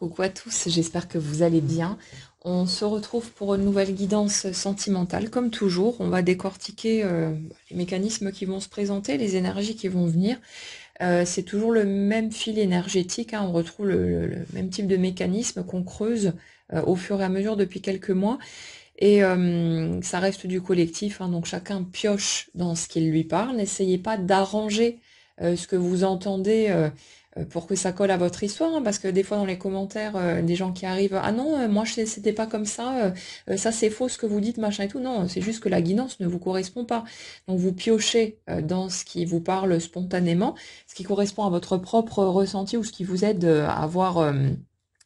Coucou à tous, j'espère que vous allez bien. On se retrouve pour une nouvelle guidance sentimentale. Comme toujours, on va décortiquer les mécanismes qui vont se présenter, les énergies qui vont venir. C'est toujours le même fil énergétique, hein. On retrouve le même type de mécanisme qu'on creuse au fur et à mesure depuis quelques mois. Et ça reste du collectif, hein, donc chacun pioche dans ce qu'il lui parle. N'essayez pas d'arranger ce que vous entendez pour que ça colle à votre histoire, hein, parce que des fois dans les commentaires, des gens qui arrivent, ah non, moi c'était pas comme ça, ça c'est faux ce que vous dites, machin et tout. Non, c'est juste que la guidance ne vous correspond pas. Donc vous piochez dans ce qui vous parle spontanément, ce qui correspond à votre propre ressenti ou ce qui vous aide à avoir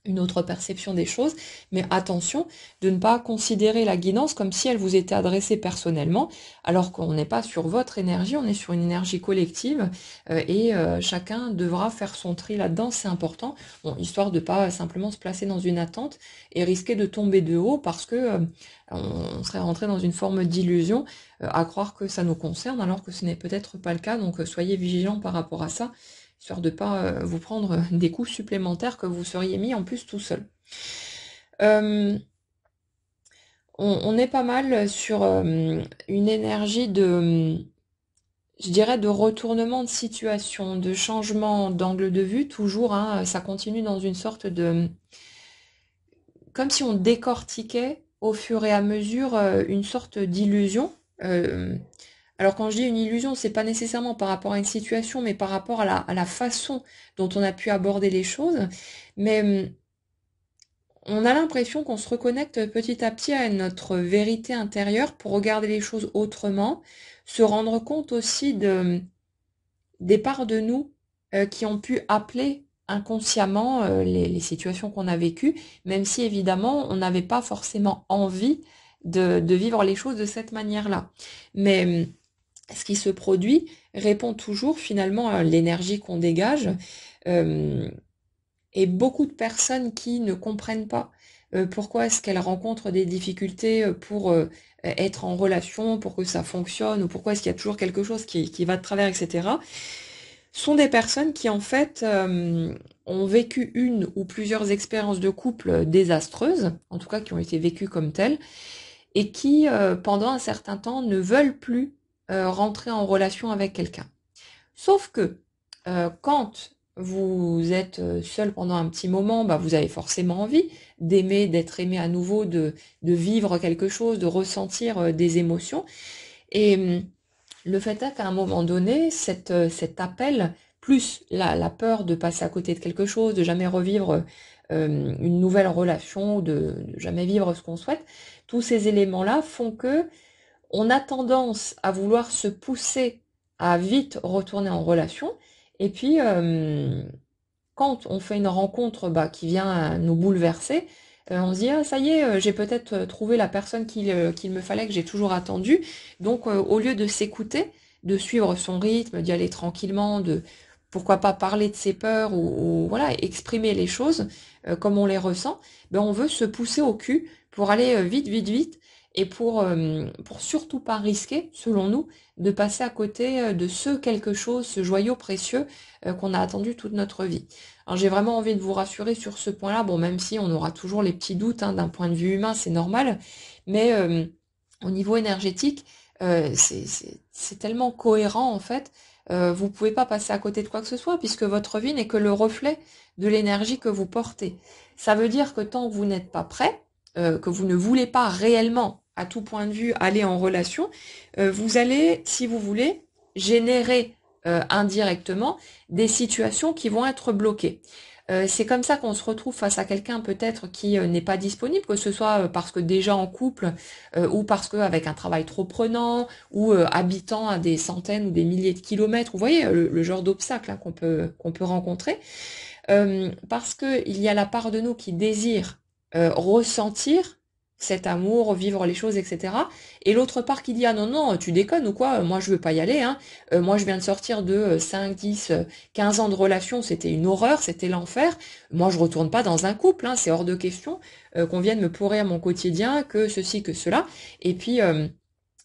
une autre perception des choses, mais attention de ne pas considérer la guidance comme si elle vous était adressée personnellement, alors qu'on n'est pas sur votre énergie, on est sur une énergie collective, et chacun devra faire son tri là-dedans, c'est important, bon, histoire de pas simplement se placer dans une attente et risquer de tomber de haut parce que on serait rentré dans une forme d'illusion à croire que ça nous concerne, alors que ce n'est peut-être pas le cas, donc soyez vigilants par rapport à ça, histoire de ne pas vous prendre des coups supplémentaires que vous seriez mis en plus tout seul. On est pas mal sur une énergie de, je dirais, de retournement de situation, de changement d'angle de vue, toujours, hein, ça continue dans une sorte de... Comme si on décortiquait au fur et à mesure une sorte d'illusion. Alors quand je dis une illusion, c'est pas nécessairement par rapport à une situation, mais par rapport à la façon dont on a pu aborder les choses. Mais on a l'impression qu'on se reconnecte petit à petit à notre vérité intérieure pour regarder les choses autrement, se rendre compte aussi des parts de nous qui ont pu appeler inconsciemment les situations qu'on a vécues, même si évidemment on n'avait pas forcément envie de vivre les choses de cette manière-là. Mais ce qui se produit répond toujours finalement à l'énergie qu'on dégage, euh, et beaucoup de personnes qui ne comprennent pas pourquoi est-ce qu'elles rencontrent des difficultés pour être en relation, pour que ça fonctionne, ou pourquoi est-ce qu'il y a toujours quelque chose qui va de travers, etc., sont des personnes qui en fait ont vécu une ou plusieurs expériences de couple désastreuses, en tout cas qui ont été vécues comme telles, et qui, pendant un certain temps, ne veulent plus rentrer en relation avec quelqu'un. Sauf que quand vous êtes seul pendant un petit moment, bah, vous avez forcément envie d'aimer, d'être aimé à nouveau, de vivre quelque chose, de ressentir des émotions. Et le fait est qu'à un moment donné, cet appel, plus la peur de passer à côté de quelque chose, de jamais revivre une nouvelle relation, de jamais vivre ce qu'on souhaite, tous ces éléments-là font que on a tendance à vouloir se pousser à vite retourner en relation. Et puis, quand on fait une rencontre qui vient nous bouleverser, on se dit, ah, ça y est, j'ai peut-être trouvé la personne qu'il me fallait, que j'ai toujours attendu. Donc, au lieu de s'écouter, de suivre son rythme, d'y aller tranquillement, de pourquoi pas parler de ses peurs ou voilà, exprimer les choses comme on les ressent, ben, on veut se pousser au cul pour aller vite, vite, vite et pour surtout pas risquer, selon nous, de passer à côté de ce quelque chose, ce joyau précieux qu'on a attendu toute notre vie. Alors j'ai vraiment envie de vous rassurer sur ce point-là, bon même si on aura toujours les petits doutes hein, d'un point de vue humain, c'est normal, mais au niveau énergétique, c'est tellement cohérent en fait, vous pouvez pas passer à côté de quoi que ce soit, puisque votre vie n'est que le reflet de l'énergie que vous portez. Ça veut dire que tant que vous n'êtes pas prêt, que vous ne voulez pas réellement, à tout point de vue, aller en relation, vous allez, si vous voulez, générer indirectement des situations qui vont être bloquées. C'est comme ça qu'on se retrouve face à quelqu'un peut-être qui n'est pas disponible, que ce soit parce que déjà en couple, ou parce qu'avec un travail trop prenant, ou habitant à des centaines ou des milliers de kilomètres, vous voyez le genre d'obstacle hein, qu'on peut rencontrer, parce qu'il y a la part de nous qui désire ressentir cet amour, vivre les choses, etc. Et l'autre part qui dit, ah non, non, tu déconnes ou quoi, moi je veux pas y aller, hein. Moi je viens de sortir de 5, 10, 15 ans de relation, c'était une horreur, c'était l'enfer. Moi je retourne pas dans un couple, hein, c'est hors de question qu'on vienne me pourrir mon quotidien, que ceci, que cela. Et puis,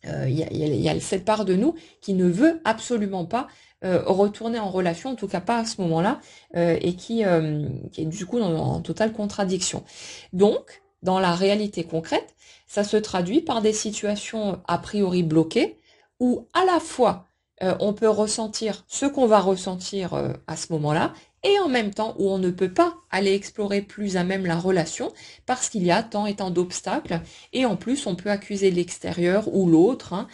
il y a cette part de nous qui ne veut absolument pas retourner en relation, en tout cas pas à ce moment-là, et qui est du coup en totale contradiction. Donc, dans la réalité concrète, ça se traduit par des situations a priori bloquées, où à la fois on peut ressentir ce qu'on va ressentir à ce moment-là, et en même temps où on ne peut pas aller explorer plus à même la relation parce qu'il y a tant et tant d'obstacles, et en plus on peut accuser l'extérieur ou l'autre, hein,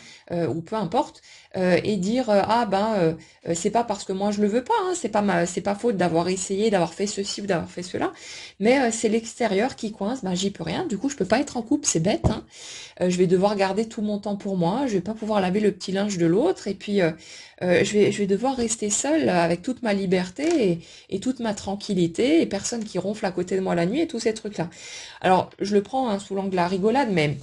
ou peu importe, et dire ah ben c'est pas parce que moi je le veux pas, hein, c'est pas faute d'avoir essayé, d'avoir fait ceci ou d'avoir fait cela, mais c'est l'extérieur qui coince, ben j'y peux rien, du coup je peux pas être en couple, c'est bête, hein. Je vais devoir garder tout mon temps pour moi, je vais pas pouvoir laver le petit linge de l'autre, et puis je vais devoir rester seule avec toute ma liberté et toute ma tranquillité, et personne qui ronfle à côté de moi la nuit, et tous ces trucs-là. Alors, je le prends hein, sous l'angle de la rigolade, mais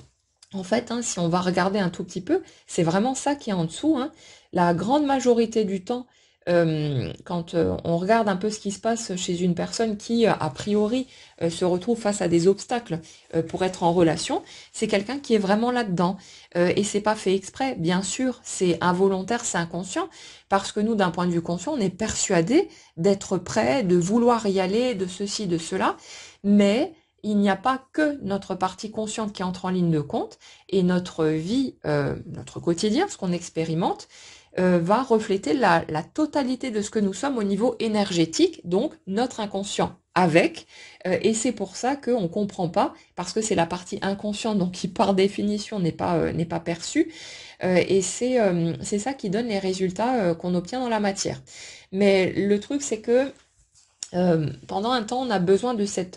en fait, hein, si on va regarder un tout petit peu, c'est vraiment ça qui est en dessous, hein. La grande majorité du temps, quand on regarde un peu ce qui se passe chez une personne qui, a priori, se retrouve face à des obstacles pour être en relation, c'est quelqu'un qui est vraiment là-dedans. Et c'est pas fait exprès, bien sûr, c'est involontaire, c'est inconscient, parce que nous, d'un point de vue conscient, on est persuadé d'être prêt, de vouloir y aller, de ceci, de cela, mais il n'y a pas que notre partie consciente qui entre en ligne de compte, et notre vie, notre quotidien, ce qu'on expérimente, va refléter la totalité de ce que nous sommes au niveau énergétique, donc notre inconscient avec, et c'est pour ça qu'on ne comprend pas, parce que c'est la partie inconsciente, donc qui par définition n'est pas perçue, et c'est ça qui donne les résultats qu'on obtient dans la matière. Mais le truc, c'est que pendant un temps, on a besoin de cet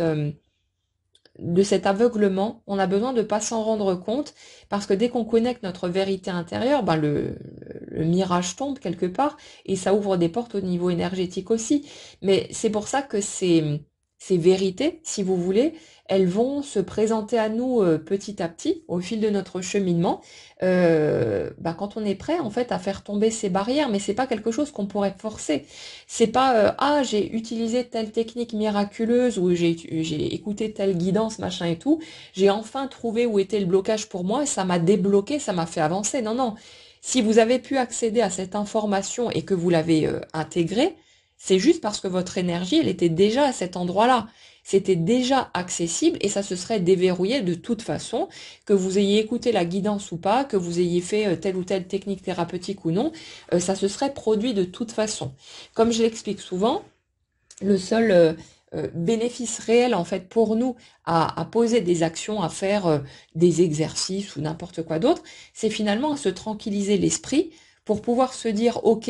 aveuglement, on a besoin de pas s'en rendre compte, parce que dès qu'on connecte notre vérité intérieure, ben le mirage tombe quelque part, et ça ouvre des portes au niveau énergétique aussi. Mais c'est pour ça que ces vérités, si vous voulez, elles vont se présenter à nous petit à petit, au fil de notre cheminement, ben quand on est prêt en fait à faire tomber ces barrières, mais c'est pas quelque chose qu'on pourrait forcer. C'est pas ah j'ai utilisé telle technique miraculeuse ou j'ai écouté telle guidance machin et tout, j'ai enfin trouvé où était le blocage pour moi et ça m'a débloqué, ça m'a fait avancer. Non non. Si vous avez pu accéder à cette information et que vous l'avez intégrée, c'est juste parce que votre énergie, elle était déjà à cet endroit-là. C'était déjà accessible et ça se serait déverrouillé de toute façon, que vous ayez écouté la guidance ou pas, que vous ayez fait telle ou telle technique thérapeutique ou non, ça se serait produit de toute façon. Comme je l'explique souvent, le seul bénéfice réel en fait pour nous à poser des actions, à faire des exercices ou n'importe quoi d'autre, c'est finalement à se tranquilliser l'esprit pour pouvoir se dire ok,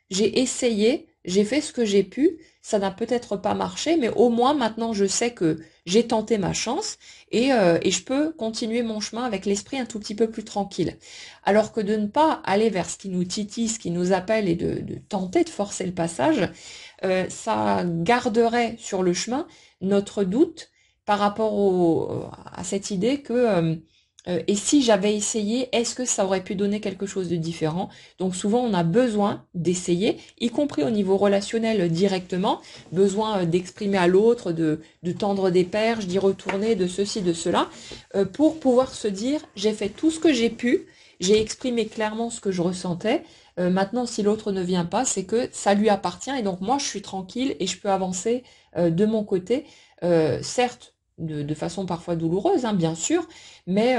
j'ai essayé, j'ai fait ce que j'ai pu, ça n'a peut-être pas marché, mais au moins maintenant je sais que j'ai tenté ma chance et je peux continuer mon chemin avec l'esprit un tout petit peu plus tranquille. Alors que de ne pas aller vers ce qui nous titille, ce qui nous appelle et de tenter de forcer le passage, ça garderait sur le chemin notre doute par rapport à cette idée que et si j'avais essayé, est-ce que ça aurait pu donner quelque chose de différent? Donc souvent on a besoin d'essayer, y compris au niveau relationnel directement, besoin d'exprimer à l'autre, de tendre des perches, d'y retourner, de ceci, de cela, pour pouvoir se dire j'ai fait tout ce que j'ai pu, j'ai exprimé clairement ce que je ressentais. Maintenant, si l'autre ne vient pas, c'est que ça lui appartient et donc moi je suis tranquille et je peux avancer de mon côté, certes de façon parfois douloureuse, hein, bien sûr, mais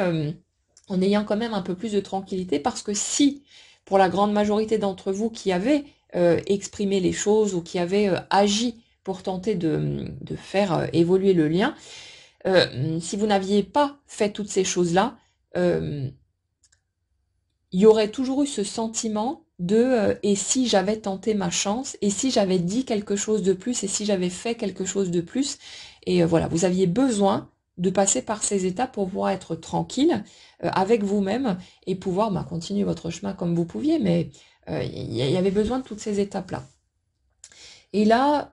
en ayant quand même un peu plus de tranquillité parce que si, pour la grande majorité d'entre vous qui avez exprimé les choses ou qui avez agi pour tenter de faire évoluer le lien, si vous n'aviez pas fait toutes ces choses-là, euh, il y aurait toujours eu ce sentiment de et si j'avais tenté ma chance, et si j'avais dit quelque chose de plus, et si j'avais fait quelque chose de plus. Et voilà, vous aviez besoin de passer par ces étapes pour pouvoir être tranquille avec vous-même et pouvoir bah, continuer votre chemin comme vous pouviez, mais il y avait besoin de toutes ces étapes-là. Et là,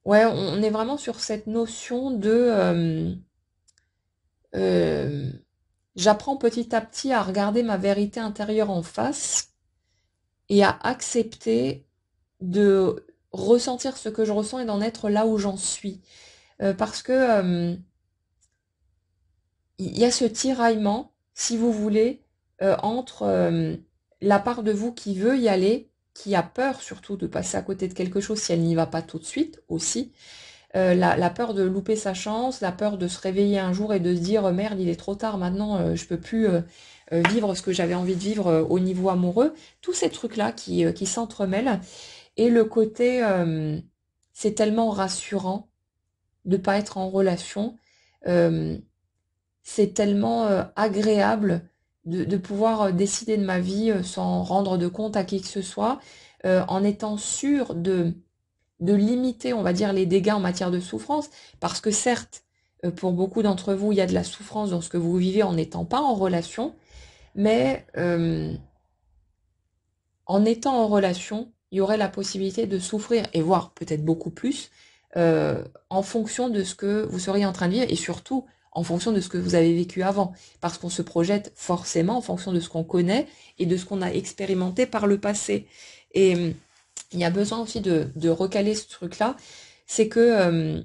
ouais, on est vraiment sur cette notion de euh, j'apprends petit à petit à regarder ma vérité intérieure en face et à accepter de ressentir ce que je ressens et d'en être là où j'en suis. Parce que il y a ce tiraillement, si vous voulez, entre la part de vous qui veut y aller, qui a peur surtout de passer à côté de quelque chose si elle n'y va pas tout de suite aussi, la peur de louper sa chance, la peur de se réveiller un jour et de se dire merde, il est trop tard maintenant, je peux plus vivre ce que j'avais envie de vivre au niveau amoureux, tous ces trucs-là qui s'entremêlent, et le côté c'est tellement rassurant de pas être en relation, euh, c'est tellement agréable de pouvoir décider de ma vie sans rendre de compte à qui que ce soit, en étant sûr de limiter, on va dire, les dégâts en matière de souffrance, parce que certes, pour beaucoup d'entre vous, il y a de la souffrance dans ce que vous vivez en n'étant pas en relation, mais en étant en relation, il y aurait la possibilité de souffrir, et voire peut-être beaucoup plus, en fonction de ce que vous seriez en train de vivre, et surtout en fonction de ce que vous avez vécu avant, parce qu'on se projette forcément en fonction de ce qu'on connaît et de ce qu'on a expérimenté par le passé. Et il y a besoin aussi de recaler ce truc-là, c'est que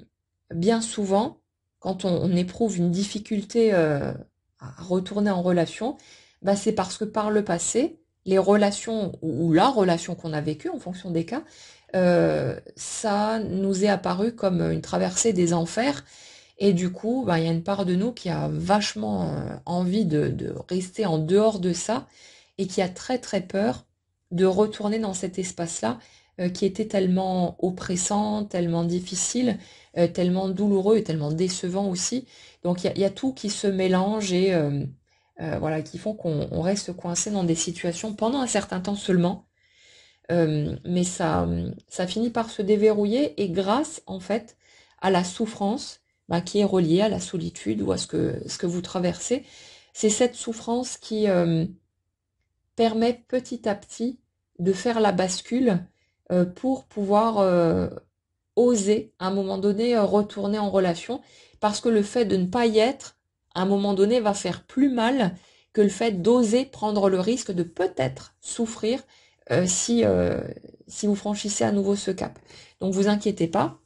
bien souvent, quand on éprouve une difficulté à retourner en relation, bah c'est parce que par le passé, les relations ou la relation qu'on a vécue en fonction des cas, ça nous est apparu comme une traversée des enfers. Et du coup, bah, il y a une part de nous qui a vachement envie de rester en dehors de ça et qui a très très peur de retourner dans cet espace-là qui était tellement oppressant, tellement difficile, tellement douloureux et tellement décevant aussi. Donc il y a tout qui se mélange et voilà, qui font qu'on reste coincé dans des situations pendant un certain temps seulement. Mais ça finit par se déverrouiller et grâce en fait à la souffrance bah, qui est reliée à la solitude ou à ce que vous traversez, c'est cette souffrance qui permet petit à petit de faire la bascule pour pouvoir oser à un moment donné retourner en relation parce que le fait de ne pas y être à un moment donné va faire plus mal que le fait d'oser prendre le risque de peut-être souffrir si vous franchissez à nouveau ce cap. Donc vous inquiétez pas,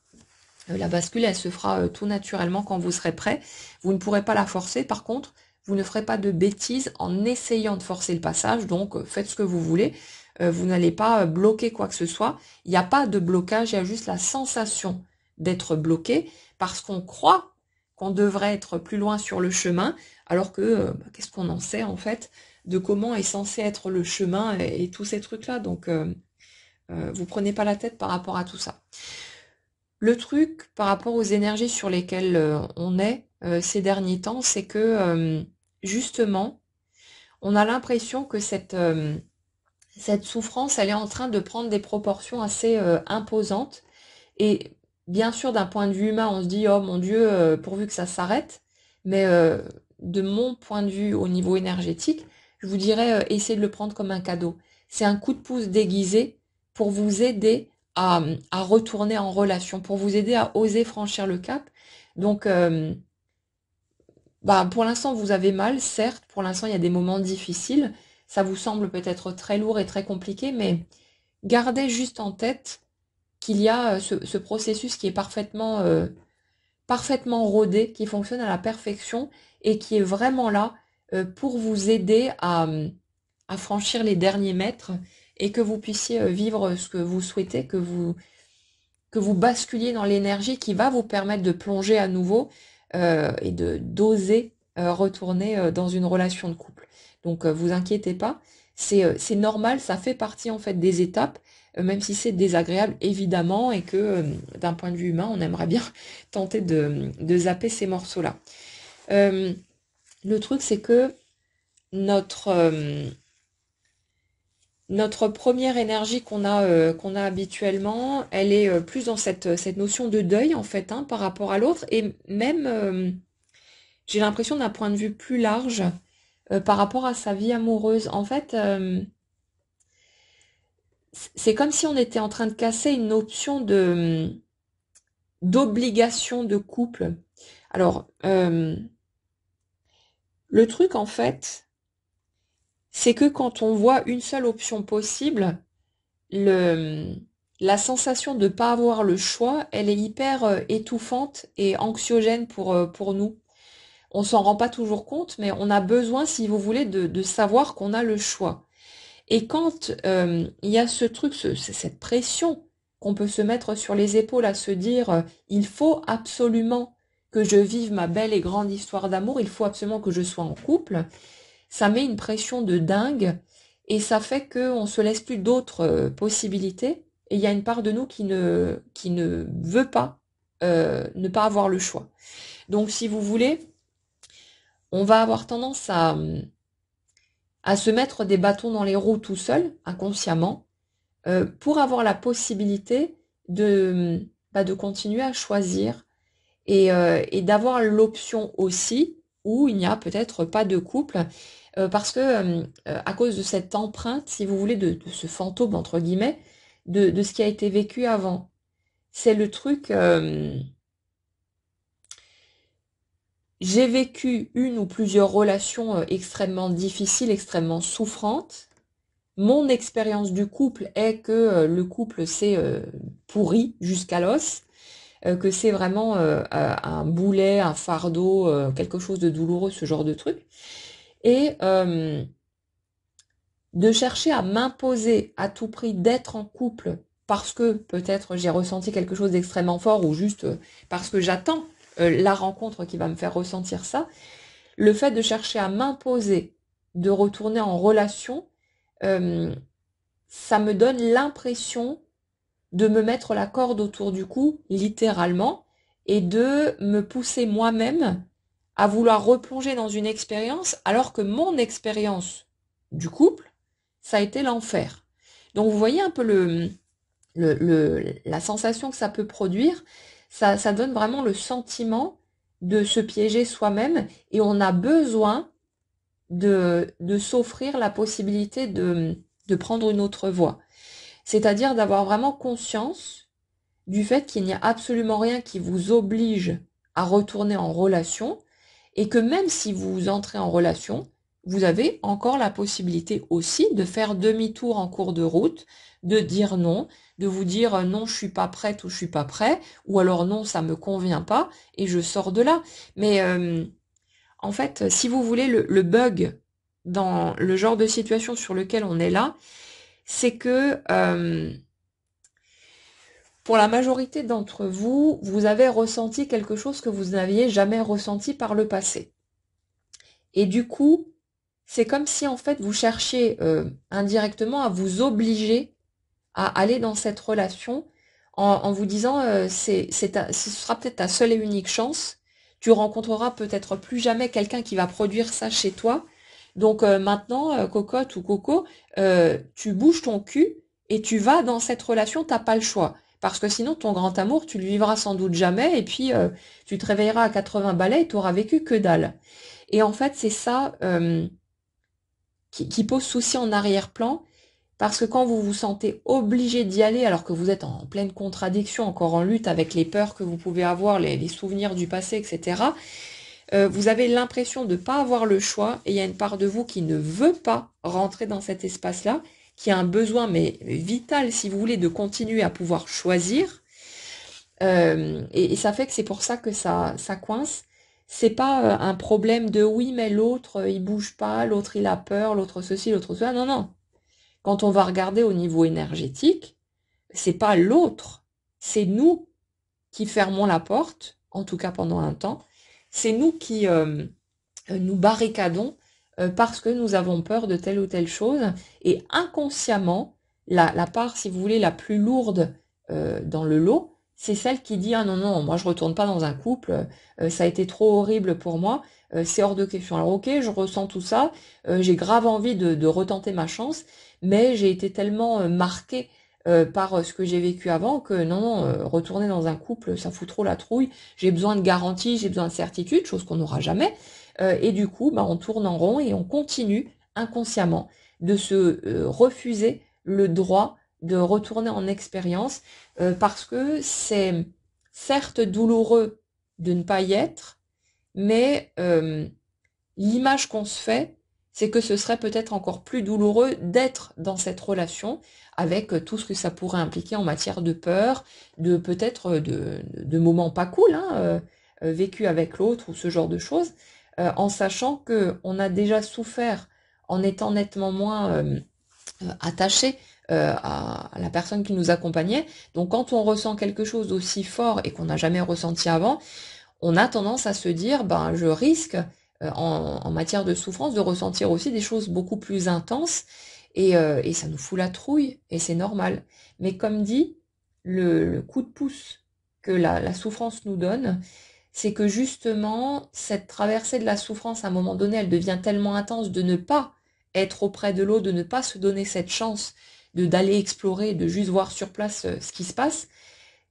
la bascule elle se fera tout naturellement quand vous serez prêt. Vous ne pourrez pas la forcer, par contre vous ne ferez pas de bêtises en essayant de forcer le passage, donc faites ce que vous voulez. Vous n'allez pas bloquer quoi que ce soit. Il n'y a pas de blocage, il y a juste la sensation d'être bloqué parce qu'on croit qu'on devrait être plus loin sur le chemin, alors que qu'est-ce qu'on en sait en fait de comment est censé être le chemin et tous ces trucs-là. Donc vous prenez pas la tête par rapport à tout ça. Le truc par rapport aux énergies sur lesquelles on est ces derniers temps, c'est que justement, on a l'impression que cette souffrance, elle est en train de prendre des proportions assez imposantes. Et bien sûr, d'un point de vue humain, on se dit, oh mon Dieu, pourvu que ça s'arrête. Mais de mon point de vue au niveau énergétique, je vous dirais, essayez de le prendre comme un cadeau. C'est un coup de pouce déguisé pour vous aider à retourner en relation, pour vous aider à oser franchir le cap. Donc, bah, pour l'instant, vous avez mal, certes, pour l'instant, il y a des moments difficiles. Ça vous semble peut-être très lourd et très compliqué, mais gardez juste en tête qu'il y a ce processus qui est parfaitement rodé, qui fonctionne à la perfection et qui est vraiment là pour vous aider à franchir les derniers mètres et que vous puissiez vivre ce que vous souhaitez, que vous basculiez dans l'énergie qui va vous permettre de plonger à nouveau et de d'oser retourner dans une relation de couple. Donc vous inquiétez pas, c'est normal, ça fait partie en fait des étapes, même si c'est désagréable évidemment et que d'un point de vue humain, on aimerait bien tenter de zapper ces morceaux-là. Euh, le truc c'est que notre notre première énergie qu'on a habituellement, elle est plus dans cette notion de deuil en fait hein, par rapport à l'autre et même j'ai l'impression d'un point de vue plus large par rapport à sa vie amoureuse. En fait, c'est comme si on était en train de casser une option d'obligation de couple. Alors, le truc en fait, c'est que quand on voit une seule option possible, le, la sensation de ne pas avoir le choix, elle est hyper étouffante et anxiogène pour nous. On s'en rend pas toujours compte, mais on a besoin, si vous voulez, de savoir qu'on a le choix. Et quand il y a ce truc, cette pression qu'on peut se mettre sur les épaules à se dire il faut absolument que je vive ma belle et grande histoire d'amour, il faut absolument que je sois en couple, ça met une pression de dingue et ça fait qu'on se laisse plus d'autres possibilités et il y a une part de nous qui ne veut pas ne pas avoir le choix. Donc si vous voulez, on va avoir tendance à se mettre des bâtons dans les roues tout seul, inconsciemment, pour avoir la possibilité de continuer à choisir et d'avoir l'option aussi où il n'y a peut-être pas de couple, parce que à cause de cette empreinte, si vous voulez, de ce fantôme, entre guillemets, de ce qui a été vécu avant. C'est le truc, j'ai vécu une ou plusieurs relations extrêmement difficiles, extrêmement souffrantes. Mon expérience du couple est que le couple c'est pourri jusqu'à l'os, que c'est vraiment un boulet, un fardeau, quelque chose de douloureux, ce genre de truc. Et de chercher à m'imposer à tout prix d'être en couple parce que peut-être j'ai ressenti quelque chose d'extrêmement fort ou juste parce que j'attends la rencontre qui va me faire ressentir ça, le fait de chercher à m'imposer de retourner en relation, euh, ça me donne l'impression de me mettre la corde autour du cou, littéralement, et de me pousser moi-même à vouloir replonger dans une expérience, alors que mon expérience du couple, ça a été l'enfer. Donc vous voyez un peu la sensation que ça peut produire, ça donne vraiment le sentiment de se piéger soi-même, et on a besoin de s'offrir la possibilité de prendre une autre voie. C'est-à-dire d'avoir vraiment conscience du fait qu'il n'y a absolument rien qui vous oblige à retourner en relation et que même si vous entrez en relation, vous avez encore la possibilité aussi de faire demi-tour en cours de route, de dire non, de vous dire non, je suis pas prête ou je suis pas prêt, ou alors non, ça me convient pas et je sors de là. Mais en fait, si vous voulez, le bug dans le genre de situation sur lequel on est là, c'est que pour la majorité d'entre vous, vous avez ressenti quelque chose que vous n'aviez jamais ressenti par le passé. Et du coup, c'est comme si en fait vous cherchiez indirectement à vous obliger à aller dans cette relation en vous disant ce sera peut-être ta seule et unique chance. Tu rencontreras peut-être plus jamais quelqu'un qui va produire ça chez toi. Donc maintenant, cocotte ou coco, tu bouges ton cul et tu vas dans cette relation, t'as pas le choix. Parce que sinon, ton grand amour, tu le vivras sans doute jamais, et puis tu te réveilleras à 80 balais et tu auras vécu que dalle. Et en fait, c'est ça qui pose souci en arrière-plan, parce que quand vous vous sentez obligé d'y aller, alors que vous êtes en pleine contradiction, encore en lutte avec les peurs que vous pouvez avoir, les souvenirs du passé, etc., vous avez l'impression de ne pas avoir le choix, et il y a une part de vous qui ne veut pas rentrer dans cet espace-là, qui a un besoin, mais vital, si vous voulez, de continuer à pouvoir choisir. Et ça fait que c'est pour ça que ça coince. C'est pas un problème de oui, mais l'autre, il bouge pas, l'autre, il a peur, l'autre ceci, l'autre cela. Non, non. Quand on va regarder au niveau énergétique, c'est pas l'autre, c'est nous qui fermons la porte, en tout cas pendant un temps. C'est nous qui nous barricadons parce que nous avons peur de telle ou telle chose. Et inconsciemment, la part, si vous voulez, la plus lourde dans le lot, c'est celle qui dit ah non non, moi je retourne pas dans un couple, ça a été trop horrible pour moi, c'est hors de question. Alors ok, je ressens tout ça, j'ai grave envie de retenter ma chance, mais j'ai été tellement marquée par ce que j'ai vécu avant que non non, retourner dans un couple, ça fout trop la trouille. J'ai besoin de garantie, j'ai besoin de certitude, chose qu'on n'aura jamais. Et du coup, bah, on tourne en rond et on continue inconsciemment de se refuser le droit de retourner en expérience parce que c'est certes douloureux de ne pas y être, mais l'image qu'on se fait, c'est que ce serait peut-être encore plus douloureux d'être dans cette relation avec tout ce que ça pourrait impliquer en matière de peur, de peut-être de moments pas cool, hein, vécus avec l'autre ou ce genre de choses, en sachant que on a déjà souffert en étant nettement moins attaché à la personne qui nous accompagnait. Donc quand on ressent quelque chose d'aussi fort et qu'on n'a jamais ressenti avant, on a tendance à se dire, ben je risque en matière de souffrance de ressentir aussi des choses beaucoup plus intenses et ça nous fout la trouille et c'est normal. Mais comme dit, le coup de pouce que la souffrance nous donne, c'est que justement, cette traversée de la souffrance, à un moment donné, elle devient tellement intense de ne pas être auprès de l'autre, de ne pas se donner cette chance de d'aller explorer, de juste voir sur place ce qui se passe,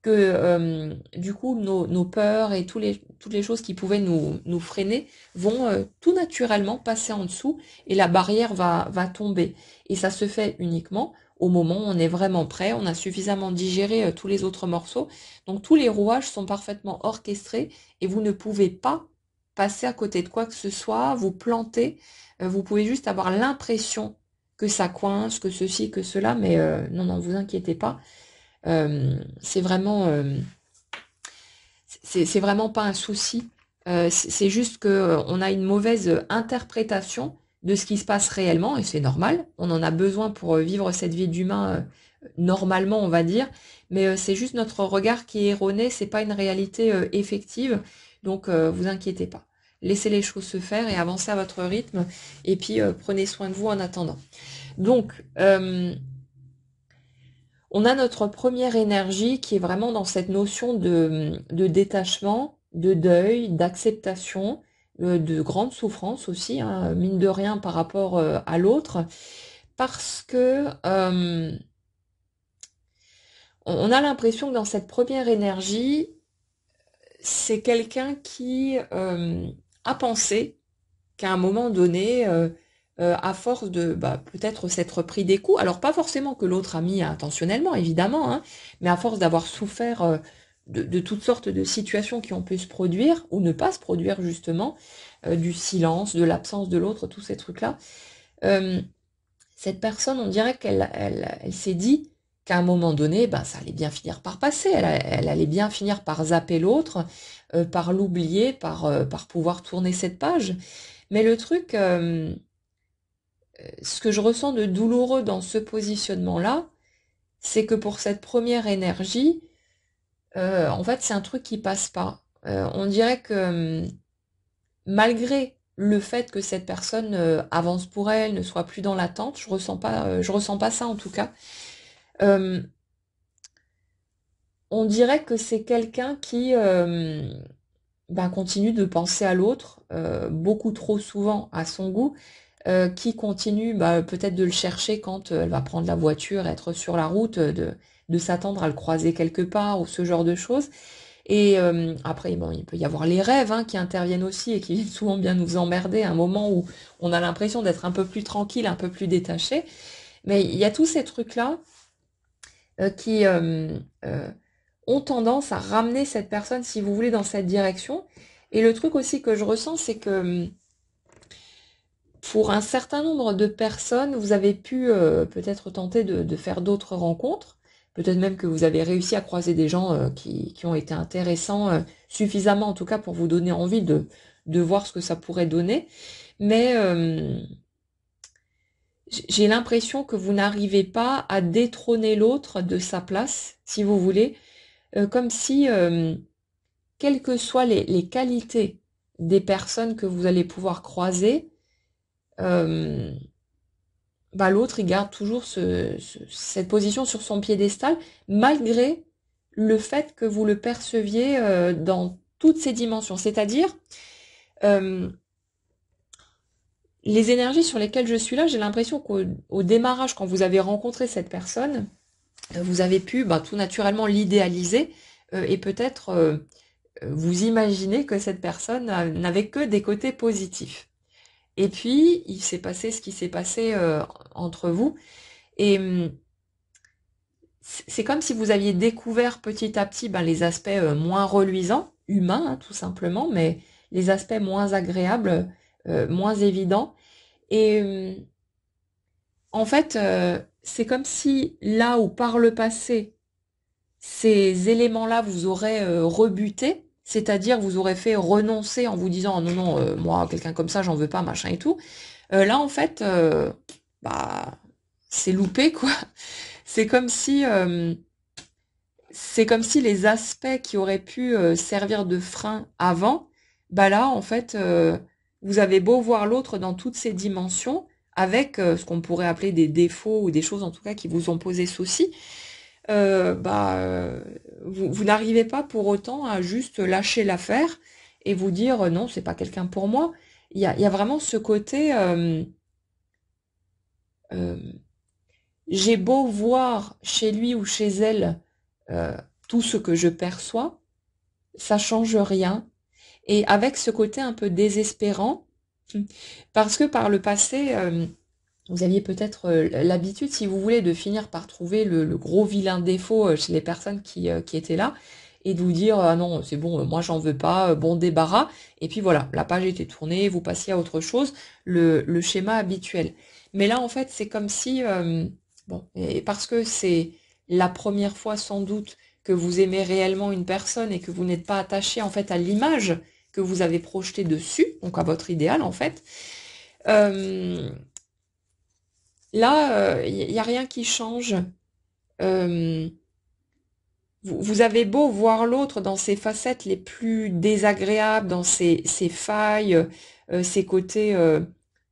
que du coup, nos peurs et toutes les choses qui pouvaient nous freiner vont tout naturellement passer en dessous et la barrière va tomber. Et ça se fait uniquement au moment où on est vraiment prêt, on a suffisamment digéré tous les autres morceaux. Donc tous les rouages sont parfaitement orchestrés et vous ne pouvez pas passer à côté de quoi que ce soit, vous planter. Vous pouvez juste avoir l'impression que ça coince, que ceci, que cela, mais non, non, vous inquiétez pas. C'est vraiment, c'est vraiment pas un souci. C'est juste que on a une mauvaise interprétation de ce qui se passe réellement et c'est normal. On en a besoin pour vivre cette vie d'humain normalement, on va dire. Mais c'est juste notre regard qui est erroné. C'est pas une réalité effective. Donc vous inquiétez pas. Laissez les choses se faire et avancez à votre rythme. Et puis prenez soin de vous en attendant. Donc on a notre première énergie qui est vraiment dans cette notion de détachement, de deuil, d'acceptation, de grande souffrance aussi, hein, mine de rien par rapport à l'autre, parce que on a l'impression que dans cette première énergie, c'est quelqu'un qui a pensé qu'à un moment donné, à force de peut-être s'être pris des coups, alors pas forcément que l'autre a mis intentionnellement, évidemment, hein, mais à force d'avoir souffert de toutes sortes de situations qui ont pu se produire, ou ne pas se produire justement, du silence, de l'absence de l'autre, tous ces trucs-là, euh, cette personne, on dirait elle s'est dit qu'à un moment donné, ben, ça allait bien finir par passer, elle allait bien finir par zapper l'autre, par l'oublier, par pouvoir tourner cette page. Mais le truc, ce que je ressens de douloureux dans ce positionnement-là, c'est que pour cette première énergie, en fait, c'est un truc qui passe pas. On dirait que malgré le fait que cette personne avance pour elle, ne soit plus dans l'attente, je ressens pas ça en tout cas. Euh, on dirait que c'est quelqu'un qui continue de penser à l'autre beaucoup trop souvent à son goût, qui continue peut-être de le chercher quand elle va prendre la voiture, être sur la route, de s'attendre à le croiser quelque part ou ce genre de choses. Et après, bon, il peut y avoir les rêves qui interviennent aussi et qui viennent souvent bien nous emmerder à un moment où on a l'impression d'être un peu plus tranquille, un peu plus détaché. Mais il y a tous ces trucs-là qui ont tendance à ramener cette personne, si vous voulez, dans cette direction. Et le truc aussi que je ressens, c'est que pour un certain nombre de personnes, vous avez pu peut-être tenter de faire d'autres rencontres. Peut-être même que vous avez réussi à croiser des gens qui ont été intéressants, suffisamment en tout cas pour vous donner envie de voir ce que ça pourrait donner. Mais j'ai l'impression que vous n'arrivez pas à détrôner l'autre de sa place, si vous voulez, comme si, quelles que soient les qualités des personnes que vous allez pouvoir croiser, euh, l'autre, il garde toujours cette position sur son piédestal, malgré le fait que vous le perceviez dans toutes ses dimensions. C'est-à-dire, euh, les énergies sur lesquelles je suis là, j'ai l'impression qu'au démarrage, quand vous avez rencontré cette personne, vous avez pu tout naturellement l'idéaliser et peut-être vous imaginer que cette personne n'avait que des côtés positifs. Et puis, il s'est passé ce qui s'est passé entre vous. Et c'est comme si vous aviez découvert petit à petit les aspects moins reluisants, humains tout simplement, mais les aspects moins agréables, moins évidents. Et en fait, c'est comme si là où par le passé, ces éléments-là vous auraient rebuté, c'est-à-dire vous auraient fait renoncer en vous disant non, non, moi, quelqu'un comme ça, j'en veux pas, machin et tout. Là, en fait, bah, c'est loupé, quoi. C'est comme si, c'est comme si les aspects qui auraient pu servir de frein avant, bah là, en fait, vous avez beau voir l'autre dans toutes ses dimensions, avec ce qu'on pourrait appeler des défauts ou des choses en tout cas qui vous ont posé souci, bah, vous n'arrivez pas pour autant à juste lâcher l'affaire et vous dire non, c'est pas quelqu'un pour moi. Il y a vraiment ce côté, euh, j'ai beau voir chez lui ou chez elle euh, tout ce que je perçois, ça change rien. Et avec ce côté un peu désespérant, parce que par le passé, vous aviez peut-être l'habitude, si vous voulez, de finir par trouver le gros vilain défaut chez les personnes qui étaient là, et de vous dire, ah non, c'est bon, moi j'en veux pas, bon débarras, et puis voilà, la page était tournée, vous passiez à autre chose, le schéma habituel. Mais là, en fait, c'est comme si, bon, et parce que c'est la première fois sans doute que vous aimez réellement une personne et que vous n'êtes pas attaché en fait à l'image que vous avez projetée dessus, donc à votre idéal en fait, euh, là, il n'y a rien qui change. Euh, vous avez beau voir l'autre dans ses facettes les plus désagréables, dans ses failles, ses côtés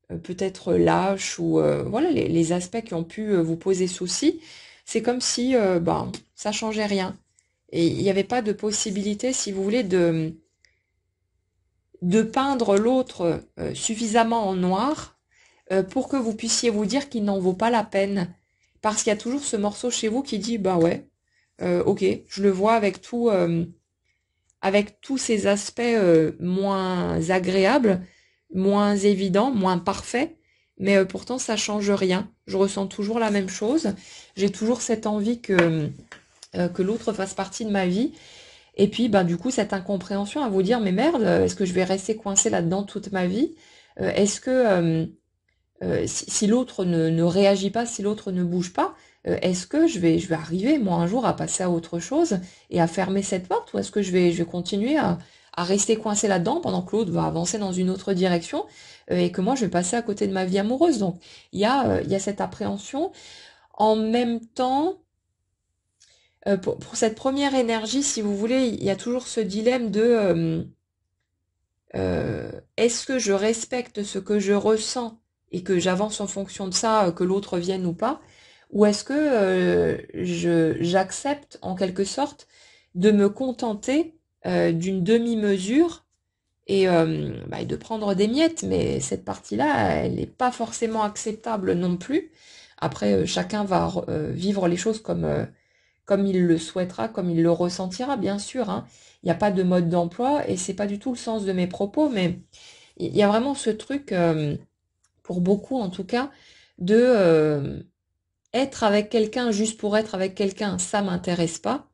peut-être lâches ou voilà les aspects qui ont pu vous poser souci, c'est comme si ben, ça changeait rien. Et il n'y avait pas de possibilité, si vous voulez, de peindre l'autre suffisamment en noir pour que vous puissiez vous dire qu'il n'en vaut pas la peine. Parce qu'il y a toujours ce morceau chez vous qui dit, bah ouais, ok, je le vois avec tous ces aspects moins agréables, moins évidents, moins parfaits, mais pourtant ça change rien. Je ressens toujours la même chose. J'ai toujours cette envie que l'autre fasse partie de ma vie. Et puis, ben, du coup, cette incompréhension à vous dire, mais merde, est-ce que je vais rester coincée là-dedans toute ma vie? Est-ce que si l'autre ne réagit pas, si l'autre ne bouge pas, est-ce que je vais arriver, moi, un jour, à passer à autre chose et à fermer cette porte, ou est-ce que je vais continuer à rester coincée là-dedans pendant que l'autre va avancer dans une autre direction et que moi, je vais passer à côté de ma vie amoureuse? Donc, il y a cette appréhension. En même temps, pour cette première énergie, si vous voulez, il y a toujours ce dilemme de est-ce que je respecte ce que je ressens et que j'avance en fonction de ça, que l'autre vienne ou pas, ou est-ce que j'accepte en quelque sorte de me contenter d'une demi-mesure et de prendre des miettes, mais cette partie-là, elle n'est pas forcément acceptable non plus. Après, chacun va vivre les choses comme il le souhaitera, comme il le ressentira, bien sûr, hein. Il n'y a pas de mode d'emploi et c'est pas du tout le sens de mes propos, mais il y a vraiment ce truc, pour beaucoup en tout cas, de être avec quelqu'un juste pour être avec quelqu'un, ça m'intéresse pas.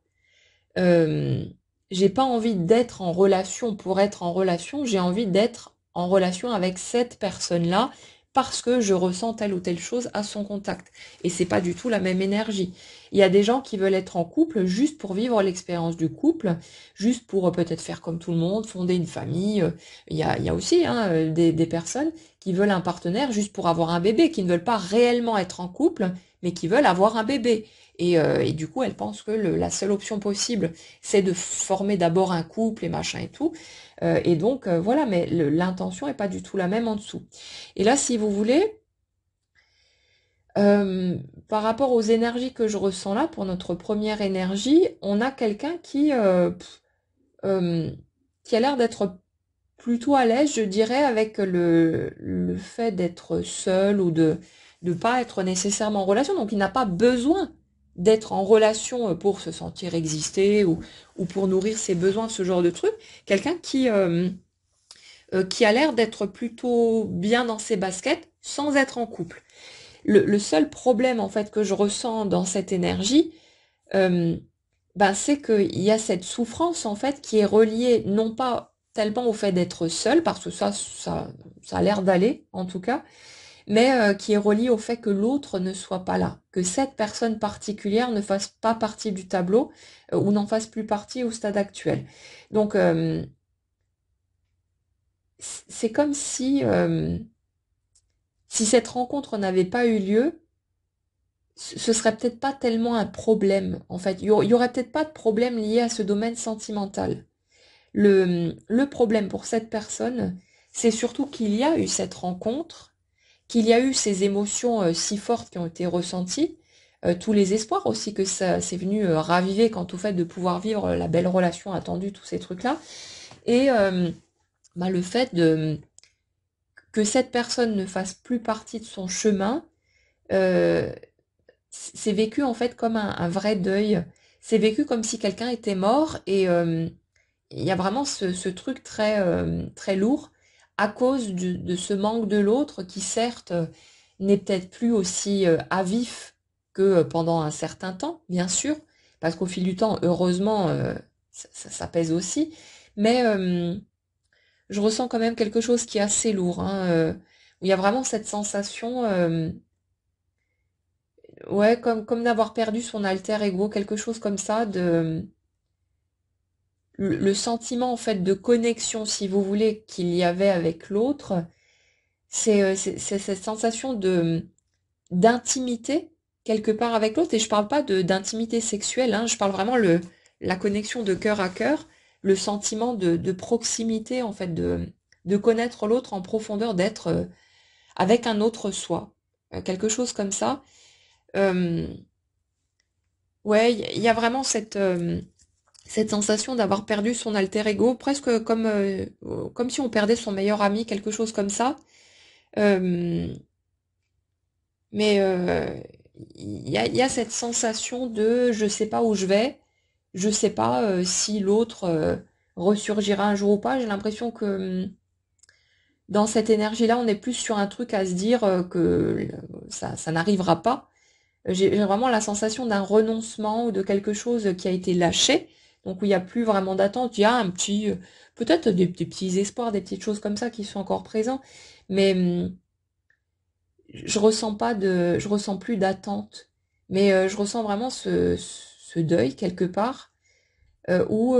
Euh, j'ai pas envie d'être en relation pour être en relation, j'ai envie d'être en relation avec cette personne-là parce que je ressens telle ou telle chose à son contact. Et c'est pas du tout la même énergie. Il y a des gens qui veulent être en couple juste pour vivre l'expérience du couple, juste pour peut-être faire comme tout le monde, fonder une famille. Il y a aussi hein, des personnes qui veulent un partenaire juste pour avoir un bébé, qui ne veulent pas réellement être en couple, mais qui veulent avoir un bébé. Et du coup, elles pensent que la seule option possible, c'est de former d'abord un couple et machin et tout. Et donc, voilà, mais l'intention est pas du tout la même en dessous. Et là, si vous voulez, euh, par rapport aux énergies que je ressens là, pour notre première énergie, on a quelqu'un euh, qui a l'air d'être plutôt à l'aise, je dirais, avec le fait d'être seul ou de ne pas être nécessairement en relation. Donc, il n'a pas besoin d'être en relation pour se sentir exister ou pour nourrir ses besoins, ce genre de truc. Quelqu'un qui a l'air d'être plutôt bien dans ses baskets sans être en couple. Le seul problème, en fait, que je ressens dans cette énergie, euh, ben, c'est qu'il y a cette souffrance en fait qui est reliée non pas tellement au fait d'être seul, parce que ça a l'air d'aller en tout cas, mais qui est reliée au fait que l'autre ne soit pas là, que cette personne particulière ne fasse pas partie du tableau ou n'en fasse plus partie au stade actuel. Donc c'est comme si cette rencontre n'avait pas eu lieu, ce serait peut-être pas tellement un problème, en fait. Il y aurait peut-être pas de problème lié à ce domaine sentimental. Le problème pour cette personne, c'est surtout qu'il y a eu cette rencontre, qu'il y a eu ces émotions si fortes qui ont été ressenties, tous les espoirs aussi que ça c'est venu raviver quant au fait de pouvoir vivre la belle relation attendue, tous ces trucs-là, et bah, le fait que cette personne ne fasse plus partie de son chemin, euh, c'est vécu en fait comme un vrai deuil. C'est vécu comme si quelqu'un était mort et il y a vraiment ce truc très, très lourd à cause de ce manque de l'autre qui certes n'est peut-être plus aussi à vif que pendant un certain temps, bien sûr, parce qu'au fil du temps, heureusement, ça pèse aussi, mais je ressens quand même quelque chose qui est assez lourd, hein, où il y a vraiment cette sensation, ouais, comme d'avoir perdu son alter ego, quelque chose comme ça, le sentiment en fait de connexion, si vous voulez, qu'il y avait avec l'autre, c'est cette sensation de d'intimité quelque part avec l'autre. Et je parle pas de d'intimité sexuelle, hein, je parle vraiment la connexion de cœur à cœur, le sentiment de proximité en fait, de connaître l'autre en profondeur, d'être avec un autre soi, quelque chose comme ça. Euh, ouais, il y a vraiment cette sensation d'avoir perdu son alter ego, presque comme si on perdait son meilleur ami, quelque chose comme ça. Euh, mais il y a cette sensation de je sais pas où je vais, je sais pas si l'autre ressurgira un jour ou pas. J'ai l'impression que dans cette énergie-là, on est plus sur un truc à se dire que ça n'arrivera pas. J'ai vraiment la sensation d'un renoncement ou de quelque chose qui a été lâché, donc où il n'y a plus vraiment d'attente. Il y a un petit, peut-être des petits espoirs, des petites choses comme ça qui sont encore présents, mais je ressens plus d'attente. Mais je ressens vraiment ce deuil quelque part où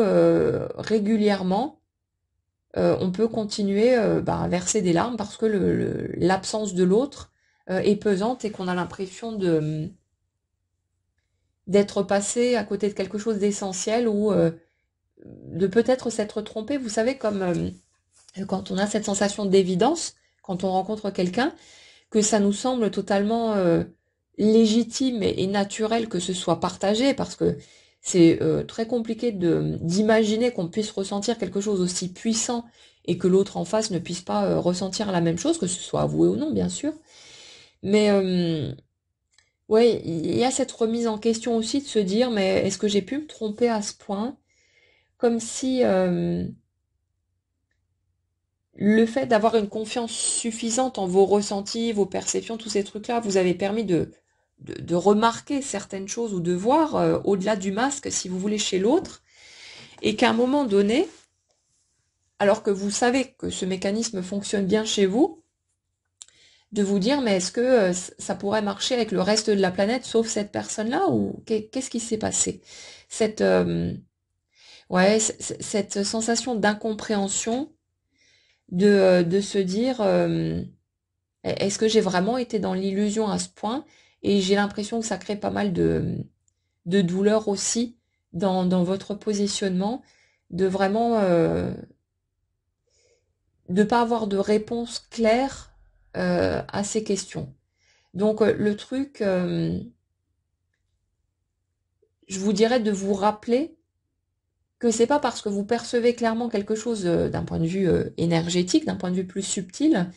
régulièrement on peut continuer bah, à verser des larmes parce que l'absence de l'autre est pesante et qu'on a l'impression d'être passé à côté de quelque chose d'essentiel ou de peut-être s'être trompé. Vous savez, comme quand on a cette sensation d'évidence, quand on rencontre quelqu'un, que ça nous semble totalement légitime et naturel que ce soit partagé, parce que c'est très compliqué d'imaginer qu'on puisse ressentir quelque chose aussi puissant et que l'autre en face ne puisse pas ressentir la même chose, que ce soit avoué ou non, bien sûr. Mais ouais, il y a cette remise en question aussi de se dire, mais est-ce que j'ai pu me tromper à ce point? Comme si le fait d'avoir une confiance suffisante en vos ressentis, vos perceptions, tous ces trucs-là, vous avez permis de remarquer certaines choses ou de voir au-delà du masque, si vous voulez, chez l'autre, et qu'à un moment donné, alors que vous savez que ce mécanisme fonctionne bien chez vous, de vous dire, mais est-ce que ça pourrait marcher avec le reste de la planète, sauf cette personne-là, ou qu'est-ce qui s'est passé? Cette, ouais, cette sensation d'incompréhension, de se dire, est-ce que j'ai vraiment été dans l'illusion à ce point? Et j'ai l'impression que ça crée pas mal de douleur aussi dans votre positionnement, de vraiment de pas avoir de réponse claire à ces questions. Donc le truc, je vous dirais de vous rappeler que c'est pas parce que vous percevez clairement quelque chose d'un point de vue énergétique, d'un point de vue plus subtil,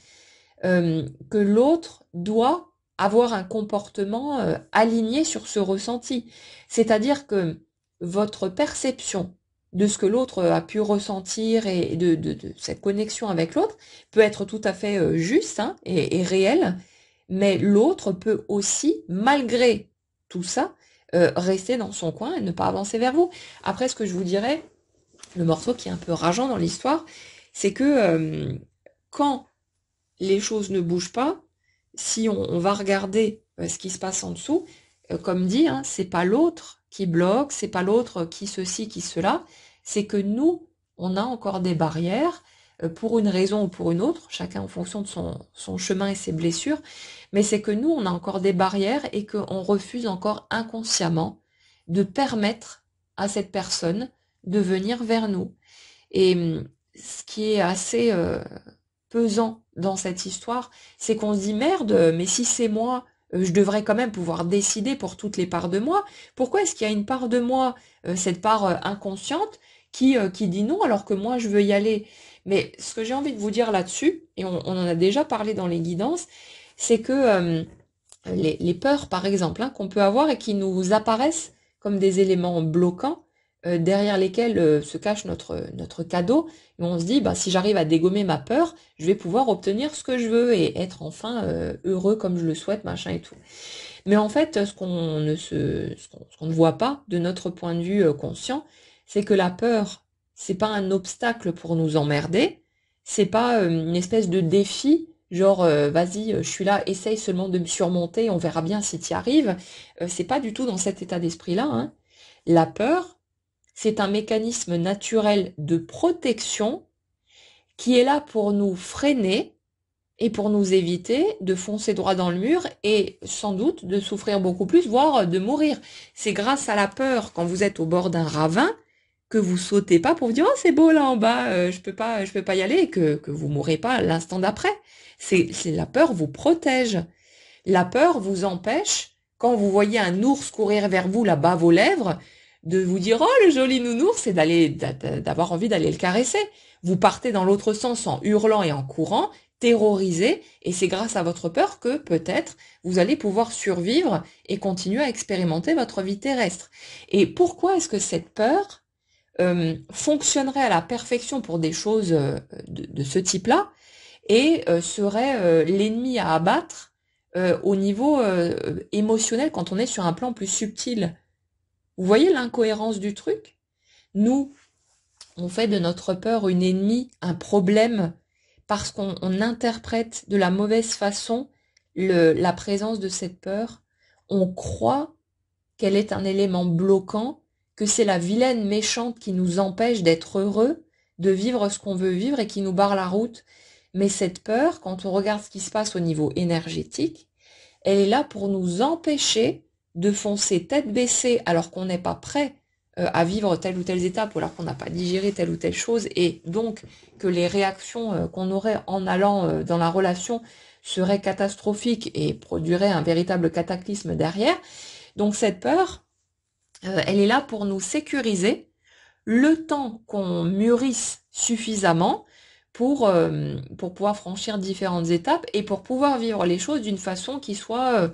que l'autre doit avoir un comportement aligné sur ce ressenti. C'est-à-dire que votre perception de ce que l'autre a pu ressentir et de cette connexion avec l'autre peut être tout à fait juste hein, et réelle, mais l'autre peut aussi, malgré tout ça, rester dans son coin et ne pas avancer vers vous. Après, ce que je vous dirais, le morceau qui est un peu rageant dans l'histoire, c'est que quand les choses ne bougent pas, si on va regarder ce qui se passe en dessous, comme dit, hein, c'est pas l'autre qui bloque, c'est pas l'autre qui ceci, qui cela, c'est que nous, on a encore des barrières, pour une raison ou pour une autre, chacun en fonction de son chemin et ses blessures, mais c'est que nous, on a encore des barrières et qu'on refuse encore inconsciemment de permettre à cette personne de venir vers nous. Et ce qui est assez pesant dans cette histoire, c'est qu'on se dit merde, mais si c'est moi, je devrais quand même pouvoir décider pour toutes les parts de moi. Pourquoi est-ce qu'il y a une part de moi, cette part inconsciente, qui dit non alors que moi je veux y aller? Mais ce que j'ai envie de vous dire là-dessus, et on en a déjà parlé dans les guidances, c'est que les peurs, par exemple, hein, qu'on peut avoir et qui nous apparaissent comme des éléments bloquants, derrière lesquels se cache notre cadeau, et on se dit, bah, si j'arrive à dégommer ma peur, je vais pouvoir obtenir ce que je veux et être enfin heureux comme je le souhaite, machin et tout. Mais en fait, ce qu'on ne voit pas de notre point de vue conscient, c'est que la peur, c'est pas un obstacle pour nous emmerder, c'est pas une espèce de défi, genre vas-y, je suis là, essaye seulement de me surmonter, on verra bien si tu y arrives. C'est pas du tout dans cet état d'esprit-là, hein. La peur, c'est un mécanisme naturel de protection qui est là pour nous freiner et pour nous éviter de foncer droit dans le mur et sans doute de souffrir beaucoup plus, voire de mourir. C'est grâce à la peur, quand vous êtes au bord d'un ravin, que vous sautez pas pour vous dire oh c'est beau là en bas, je peux pas y aller, et que vous mourrez pas l'instant d'après. C'est la peur vous protège. La peur vous empêche, quand vous voyez un ours courir vers vous là-bas à vos lèvres, de vous dire oh le joli nounours et d'avoir envie d'aller le caresser. Vous partez dans l'autre sens en hurlant et en courant, terrorisé, et c'est grâce à votre peur que peut-être vous allez pouvoir survivre et continuer à expérimenter votre vie terrestre. Et pourquoi est-ce que cette peur fonctionnerait à la perfection pour des choses de ce type-là et serait l'ennemi à abattre au niveau émotionnel quand on est sur un plan plus subtil? Vous voyez l'incohérence du truc? Nous, on fait de notre peur une ennemie, un problème, parce qu'on interprète de la mauvaise façon la présence de cette peur. On croit qu'elle est un élément bloquant, que c'est la vilaine méchante qui nous empêche d'être heureux, de vivre ce qu'on veut vivre et qui nous barre la route. Mais cette peur, quand on regarde ce qui se passe au niveau énergétique, elle est là pour nous empêcher de foncer tête baissée alors qu'on n'est pas prêt à vivre telle ou telle étape ou alors qu'on n'a pas digéré telle ou telle chose et donc que les réactions qu'on aurait en allant dans la relation seraient catastrophiques et produiraient un véritable cataclysme derrière. Donc cette peur, elle est là pour nous sécuriser le temps qu'on mûrisse suffisamment pour pouvoir franchir différentes étapes et pour pouvoir vivre les choses d'une façon qui soit,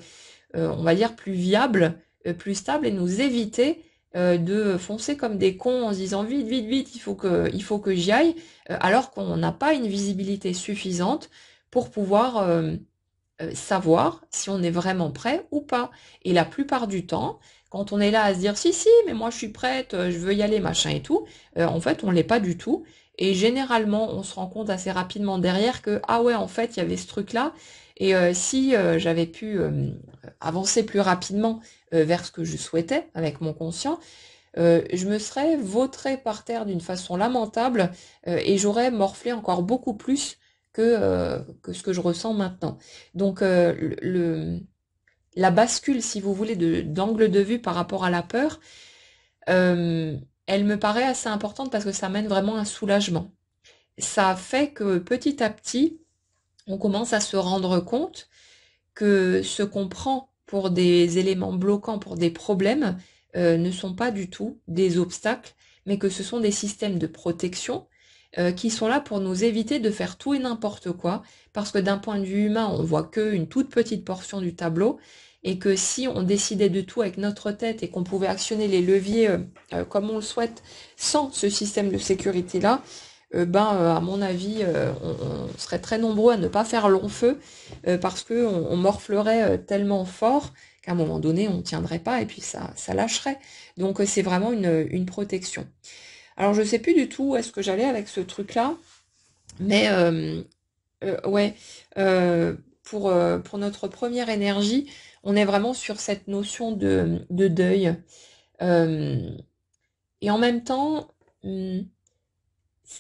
on va dire, plus viable, plus stable et nous éviter de foncer comme des cons en se disant vite, vite, vite, il faut que j'y aille, alors qu'on n'a pas une visibilité suffisante pour pouvoir savoir si on est vraiment prêt ou pas. Et la plupart du temps, quand on est là à se dire si si mais moi je suis prête, je veux y aller machin et tout, en fait on l'est pas du tout. Et généralement on se rend compte assez rapidement derrière que ah ouais en fait il y avait ce truc là et si j'avais pu avancer plus rapidement vers ce que je souhaitais avec mon conscient, je me serais vautrée par terre d'une façon lamentable et j'aurais morflé encore beaucoup plus que ce que je ressens maintenant. Donc la bascule, si vous voulez, d'angle de vue par rapport à la peur, euh, elle me paraît assez importante parce que ça mène vraiment un soulagement. Ça fait que petit à petit, on commence à se rendre compte que ce qu'on prend pour des éléments bloquants, pour des problèmes, ne sont pas du tout des obstacles, mais que ce sont des systèmes de protection qui sont là pour nous éviter de faire tout et n'importe quoi, parce que d'un point de vue humain, on voit qu'une toute petite portion du tableau, et que si on décidait de tout avec notre tête et qu'on pouvait actionner les leviers comme on le souhaite, sans ce système de sécurité-là, à mon avis, on serait très nombreux à ne pas faire long feu parce que on morflerait tellement fort qu'à un moment donné, on ne tiendrait pas et puis ça lâcherait. Donc c'est vraiment une protection. Alors je sais plus du tout où est-ce que j'allais avec ce truc-là, mais ouais, euh, pour notre première énergie, on est vraiment sur cette notion de deuil. Euh, et en même temps,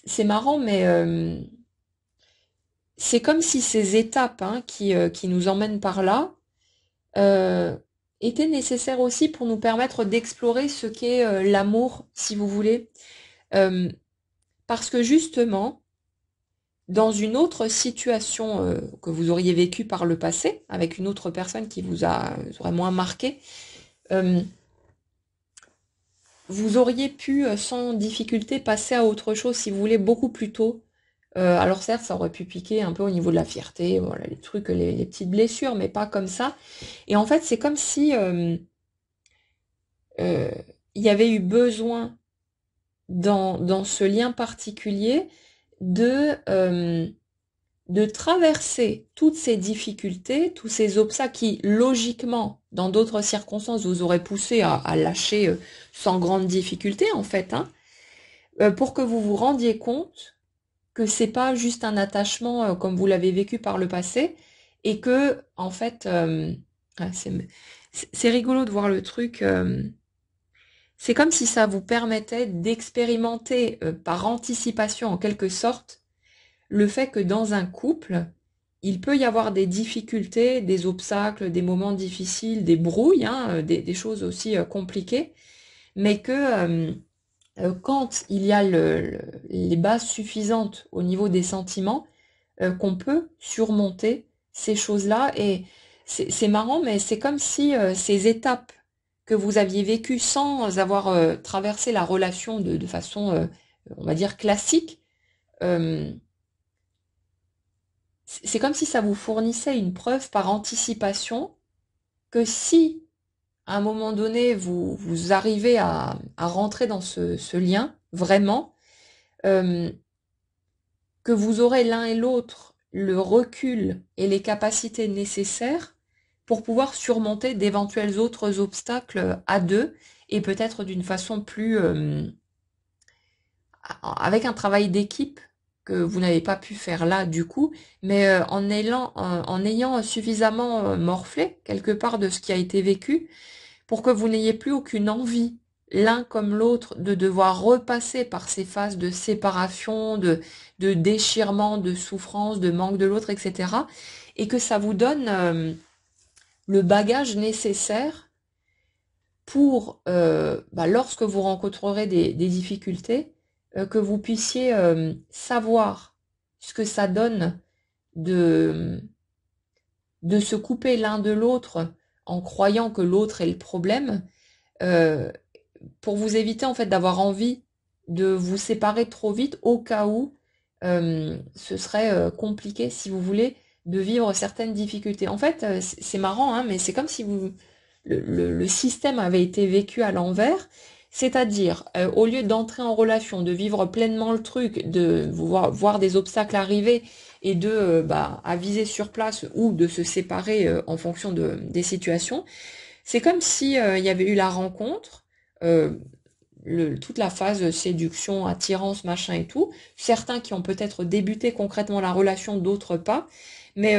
c'est marrant, mais c'est comme si ces étapes hein, qui nous emmènent par là euh, étaient nécessaires aussi pour nous permettre d'explorer ce qu'est l'amour, si vous voulez. Euh, Parce que justement, dans une autre situation que vous auriez vécue par le passé, avec une autre personne qui vous a vraiment marqué, euh, vous auriez pu sans difficulté passer à autre chose, si vous voulez, beaucoup plus tôt. Alors certes, ça aurait pu piquer un peu au niveau de la fierté, voilà, les trucs, les petites blessures, mais pas comme ça. Et en fait, c'est comme si euh, il y avait eu besoin dans ce lien particulier de, euh, de traverser toutes ces difficultés, tous ces obstacles qui, logiquement, dans d'autres circonstances, vous auraient poussé à lâcher sans grande difficulté, en fait, hein, pour que vous vous rendiez compte que c'est pas juste un attachement comme vous l'avez vécu par le passé, et que, en fait, ah, c'est rigolo de voir le truc. C'est comme si ça vous permettait d'expérimenter par anticipation, en quelque sorte, le fait que dans un couple, il peut y avoir des difficultés, des obstacles, des moments difficiles, des brouilles, hein, des choses aussi compliquées, mais que quand il y a les bases suffisantes au niveau des sentiments, qu'on peut surmonter ces choses-là. Et c'est marrant, mais c'est comme si ces étapes que vous aviez vécues sans avoir traversé la relation de façon, on va dire, classique, euh, c'est comme si ça vous fournissait une preuve par anticipation que si, à un moment donné, vous arrivez à rentrer dans ce lien, vraiment, euh, que vous aurez l'un et l'autre le recul et les capacités nécessaires pour pouvoir surmonter d'éventuels autres obstacles à deux et peut-être d'une façon plus avec un travail d'équipe que vous n'avez pas pu faire là du coup, mais en ayant suffisamment morflé quelque part de ce qui a été vécu pour que vous n'ayez plus aucune envie, l'un comme l'autre, de devoir repasser par ces phases de séparation, de déchirement, de souffrance, de manque de l'autre, etc. Et que ça vous donne le bagage nécessaire pour, lorsque vous rencontrerez des difficultés, que vous puissiez savoir ce que ça donne de, de se couper l'un de l'autre en croyant que l'autre est le problème, euh, pour vous éviter en fait d'avoir envie de vous séparer trop vite au cas où ce serait compliqué, si vous voulez, de vivre certaines difficultés. En fait, c'est marrant, hein, mais c'est comme si le système avait été vécu à l'envers, c'est-à-dire au lieu d'entrer en relation, de vivre pleinement le truc, de voir des obstacles arriver et de aviser sur place ou de se séparer en fonction des situations, c'est comme si il y avait eu la rencontre, euh, toute la phase séduction, attirance, machin et tout. Certains qui ont peut-être débuté concrètement la relation, d'autres pas. Mais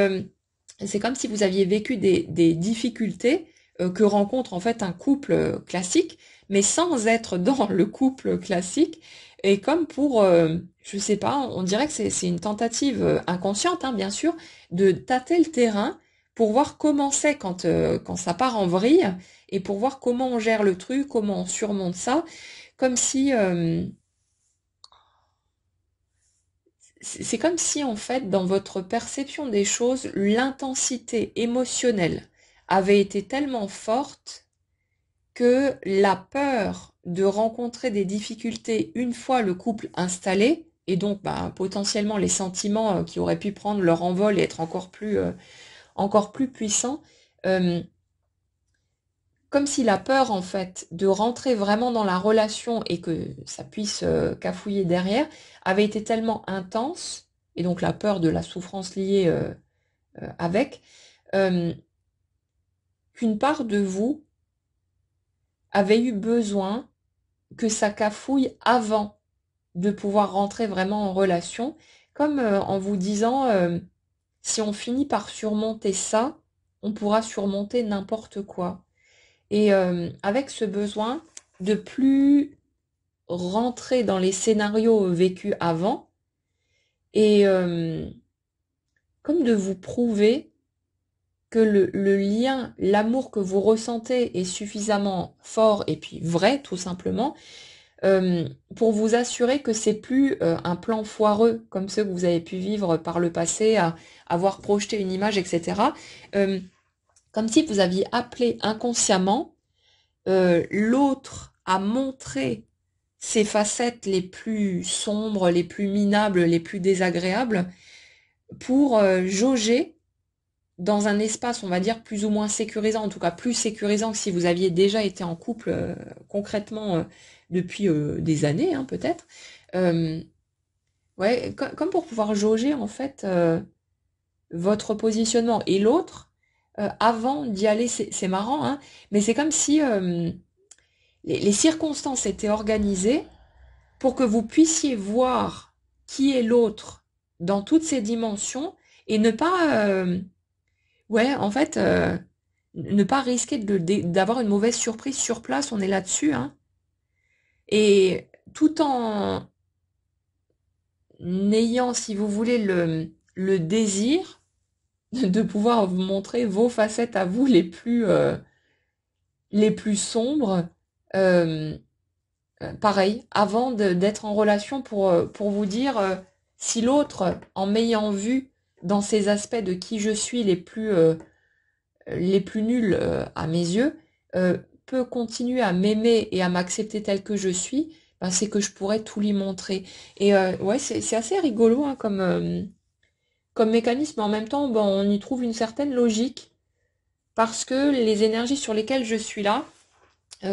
c'est comme si vous aviez vécu des difficultés que rencontre en fait un couple classique, mais sans être dans le couple classique. Et comme pour, je sais pas, on dirait que c'est une tentative inconsciente, hein, bien sûr, de tâter le terrain pour voir comment c'est quand ça part en vrille et pour voir comment on gère le truc, comment on surmonte ça, comme si c'est comme si en fait dans votre perception des choses, l'intensité émotionnelle avait été tellement forte que la peur de rencontrer des difficultés une fois le couple installé, et donc potentiellement les sentiments qui auraient pu prendre leur envol et être encore plus puissants, euh, comme si la peur en fait de rentrer vraiment dans la relation et que ça puisse cafouiller derrière avait été tellement intense, et donc la peur de la souffrance liée avec, euh, qu'une part de vous avait eu besoin que ça cafouille avant de pouvoir rentrer vraiment en relation, comme en vous disant si on finit par surmonter ça, on pourra surmonter n'importe quoi. Et avec ce besoin de plus rentrer dans les scénarios vécus avant et comme de vous prouver que le lien, l'amour que vous ressentez est suffisamment fort et puis vrai, tout simplement, pour vous assurer que c'est plus un plan foireux comme ceux que vous avez pu vivre par le passé, à avoir projeté une image, etc. Euh, Comme si vous aviez appelé inconsciemment l'autre à montrer ses facettes les plus sombres, les plus minables, les plus désagréables, pour jauger dans un espace, on va dire, plus ou moins sécurisant, en tout cas plus sécurisant que si vous aviez déjà été en couple concrètement depuis des années, hein, peut-être. Euh, ouais, comme pour pouvoir jauger en fait votre positionnement. Et l'autre, avant d'y aller, c'est marrant, hein, mais c'est comme si les circonstances étaient organisées pour que vous puissiez voir qui est l'autre dans toutes ses dimensions et ne pas, ouais, en fait, ne pas risquer d'avoir une mauvaise surprise sur place, on est là-dessus, hein. Et tout en ayant, si vous voulez, le désir de pouvoir vous montrer vos facettes à vous les plus sombres, euh, pareil, avant d'être en relation pour vous dire si l'autre, en m'ayant vu dans ces aspects de qui je suis les plus nuls à mes yeux, peut continuer à m'aimer et à m'accepter tel que je suis, ben, c'est que je pourrais tout lui montrer. Et ouais, c'est assez rigolo hein, comme mécanisme, mais en même temps, ben, on y trouve une certaine logique, parce que les énergies sur lesquelles je suis là,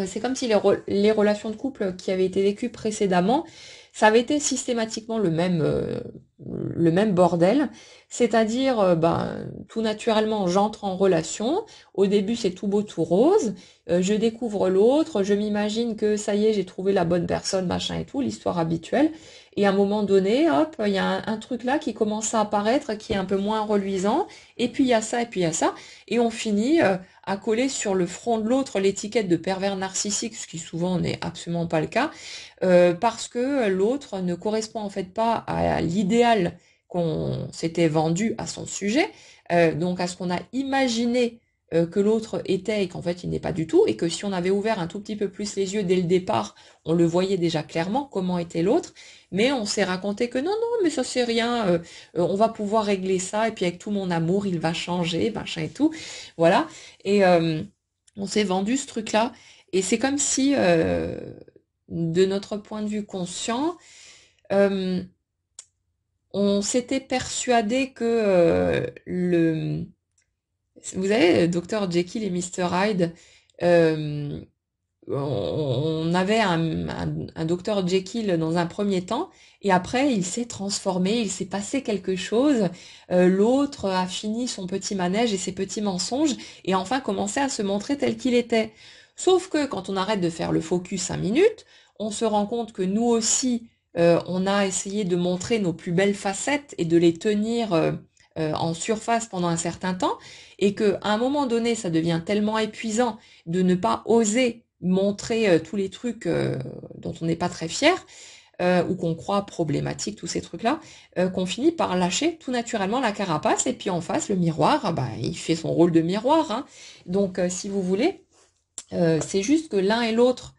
c'est comme si les relations de couple qui avaient été vécues précédemment, ça avait été systématiquement le même bordel. C'est-à-dire, ben, tout naturellement, j'entre en relation. Au début, c'est tout beau, tout rose. Je découvre l'autre. Je m'imagine que ça y est, j'ai trouvé la bonne personne, machin et tout, l'histoire habituelle. Et à un moment donné, hop, il y a un truc là qui commence à apparaître, qui est un peu moins reluisant. Et puis il y a ça, et puis il y a ça. Et on finit à coller sur le front de l'autre l'étiquette de pervers narcissique, ce qui souvent n'est absolument pas le cas, parce que l'autre ne correspond en fait pas à l'idéal qu'on s'était vendu à son sujet, donc à ce qu'on a imaginé que l'autre était et qu'en fait il n'est pas du tout, et que si on avait ouvert un tout petit peu plus les yeux dès le départ, on le voyait déjà clairement comment était l'autre, mais on s'est raconté que non, non, mais ça c'est rien, on va pouvoir régler ça, et puis avec tout mon amour, il va changer, machin et tout, voilà, et on s'est vendu ce truc-là, et c'est comme si, de notre point de vue conscient, euh, on s'était persuadé que vous savez, Dr Jekyll et Mr Hyde, euh, on avait un Dr Jekyll dans un premier temps, et après il s'est transformé, il s'est passé quelque chose, l'autre a fini son petit manège et ses petits mensonges, et enfin commencé à se montrer tel qu'il était. Sauf que quand on arrête de faire le focus 5 minutes, on se rend compte que nous aussi, on a essayé de montrer nos plus belles facettes et de les tenir en surface pendant un certain temps, et qu'à un moment donné, ça devient tellement épuisant de ne pas oser montrer tous les trucs dont on n'est pas très fier, ou qu'on croit problématiques, tous ces trucs-là, qu'on finit par lâcher tout naturellement la carapace, et puis en face, le miroir, ah bah, il fait son rôle de miroir, hein. Donc, si vous voulez, c'est juste que l'un et l'autre,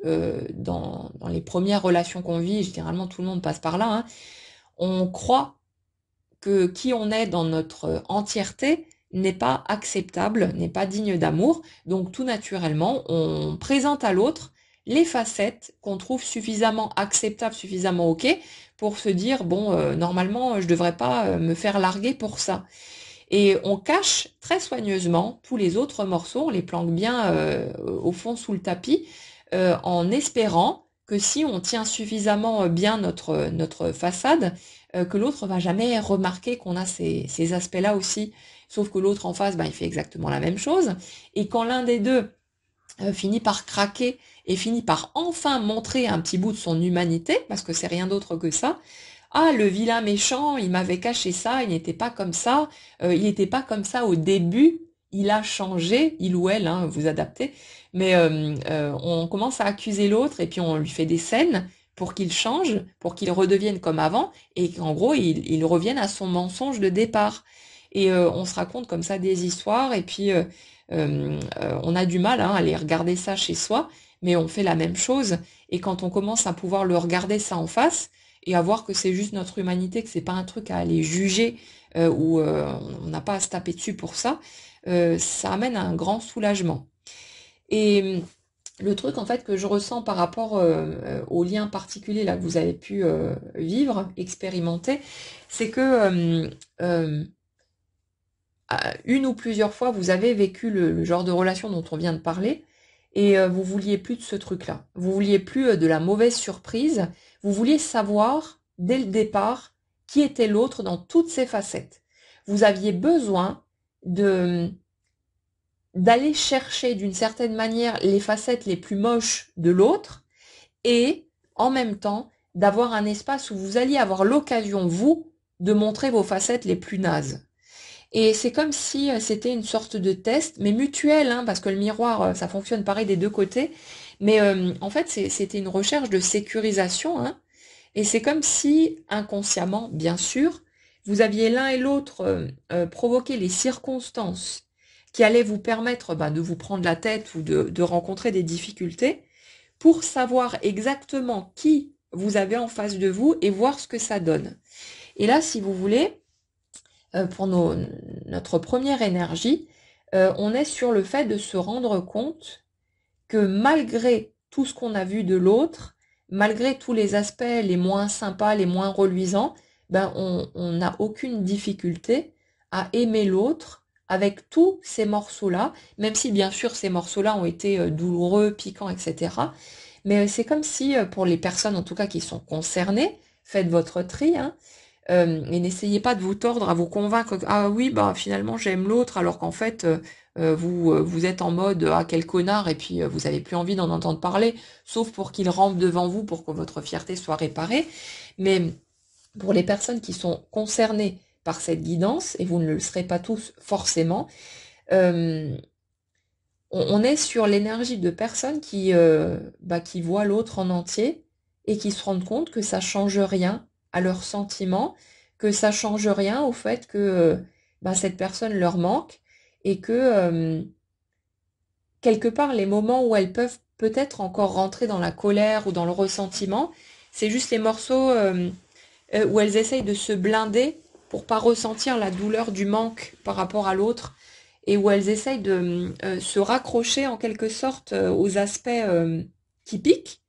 dans les premières relations qu'on vit, généralement tout le monde passe par là, hein, on croit que qui on est dans notre entièreté n'est pas acceptable, n'est pas digne d'amour. Donc tout naturellement, on présente à l'autre les facettes qu'on trouve suffisamment acceptables, suffisamment ok, pour se dire, bon, normalement, je devrais pas me faire larguer pour ça. Et on cache très soigneusement tous les autres morceaux, on les planque bien au fond sous le tapis, en espérant que si on tient suffisamment bien notre façade, que l'autre va jamais remarquer qu'on a ces aspects-là aussi. Sauf que l'autre en face, ben, il fait exactement la même chose. Et quand l'un des deux finit par craquer et finit par enfin montrer un petit bout de son humanité, parce que c'est rien d'autre que ça, ah, le vilain méchant, il m'avait caché ça, il n'était pas comme ça, il n'était pas comme ça au début, il a changé, il ou elle, hein, vous adaptez, mais on commence à accuser l'autre et puis on lui fait des scènes pour qu'il change, pour qu'il redevienne comme avant, et qu'en gros, il revienne à son mensonge de départ. Et on se raconte comme ça des histoires, et puis on a du mal à aller regarder ça chez soi, mais on fait la même chose. Et quand on commence à pouvoir le regarder ça en face, et à voir que c'est juste notre humanité, que c'est pas un truc à aller juger, ou on n'a pas à se taper dessus pour ça, ça amène à un grand soulagement. Et le truc en fait que je ressens par rapport au lien particulier là que vous avez pu vivre, expérimenter, c'est que une ou plusieurs fois vous avez vécu le genre de relation dont on vient de parler et vous vouliez plus de ce truc-là. Vous vouliez plus de la mauvaise surprise. Vous vouliez savoir dès le départ qui était l'autre dans toutes ses facettes. Vous aviez besoin de d'aller chercher d'une certaine manière les facettes les plus moches de l'autre et en même temps d'avoir un espace où vous alliez avoir l'occasion, vous, de montrer vos facettes les plus nazes. Et c'est comme si c'était une sorte de test, mais mutuel, hein, parce que le miroir, ça fonctionne pareil des deux côtés. Mais en fait, c'était une recherche de sécurisation, hein, et c'est comme si, inconsciemment, bien sûr, vous aviez l'un et l'autre provoqué les circonstances qui allaient vous permettre de vous prendre la tête ou de rencontrer des difficultés pour savoir exactement qui vous avez en face de vous et voir ce que ça donne. Et là, si vous voulez, pour notre première énergie, on est sur le fait de se rendre compte que malgré tout ce qu'on a vu de l'autre, malgré tous les aspects les moins sympas, les moins reluisants, on n'a aucune difficulté à aimer l'autre avec tous ces morceaux-là, même si bien sûr ces morceaux-là ont été douloureux, piquants, etc. Mais c'est comme si, pour les personnes en tout cas qui sont concernées, faites votre tri, hein, et n'essayez pas de vous tordre à vous convaincre que ah oui finalement j'aime l'autre alors qu'en fait vous êtes en mode ah quel connard et puis vous avez plus envie d'en entendre parler sauf pour qu'il rampe devant vous pour que votre fierté soit réparée. Mais pour les personnes qui sont concernées par cette guidance, et vous ne le serez pas tous forcément, euh, on est sur l'énergie de personnes qui voient l'autre en entier et qui se rendent compte que ça change rien à leurs sentiments, que ça change rien au fait que cette personne leur manque et que quelque part les moments où elles peuvent peut-être encore rentrer dans la colère ou dans le ressentiment, c'est juste les morceaux où elles essayent de se blinder pour pas ressentir la douleur du manque par rapport à l'autre et où elles essayent de se raccrocher en quelque sorte aux aspects qui piquent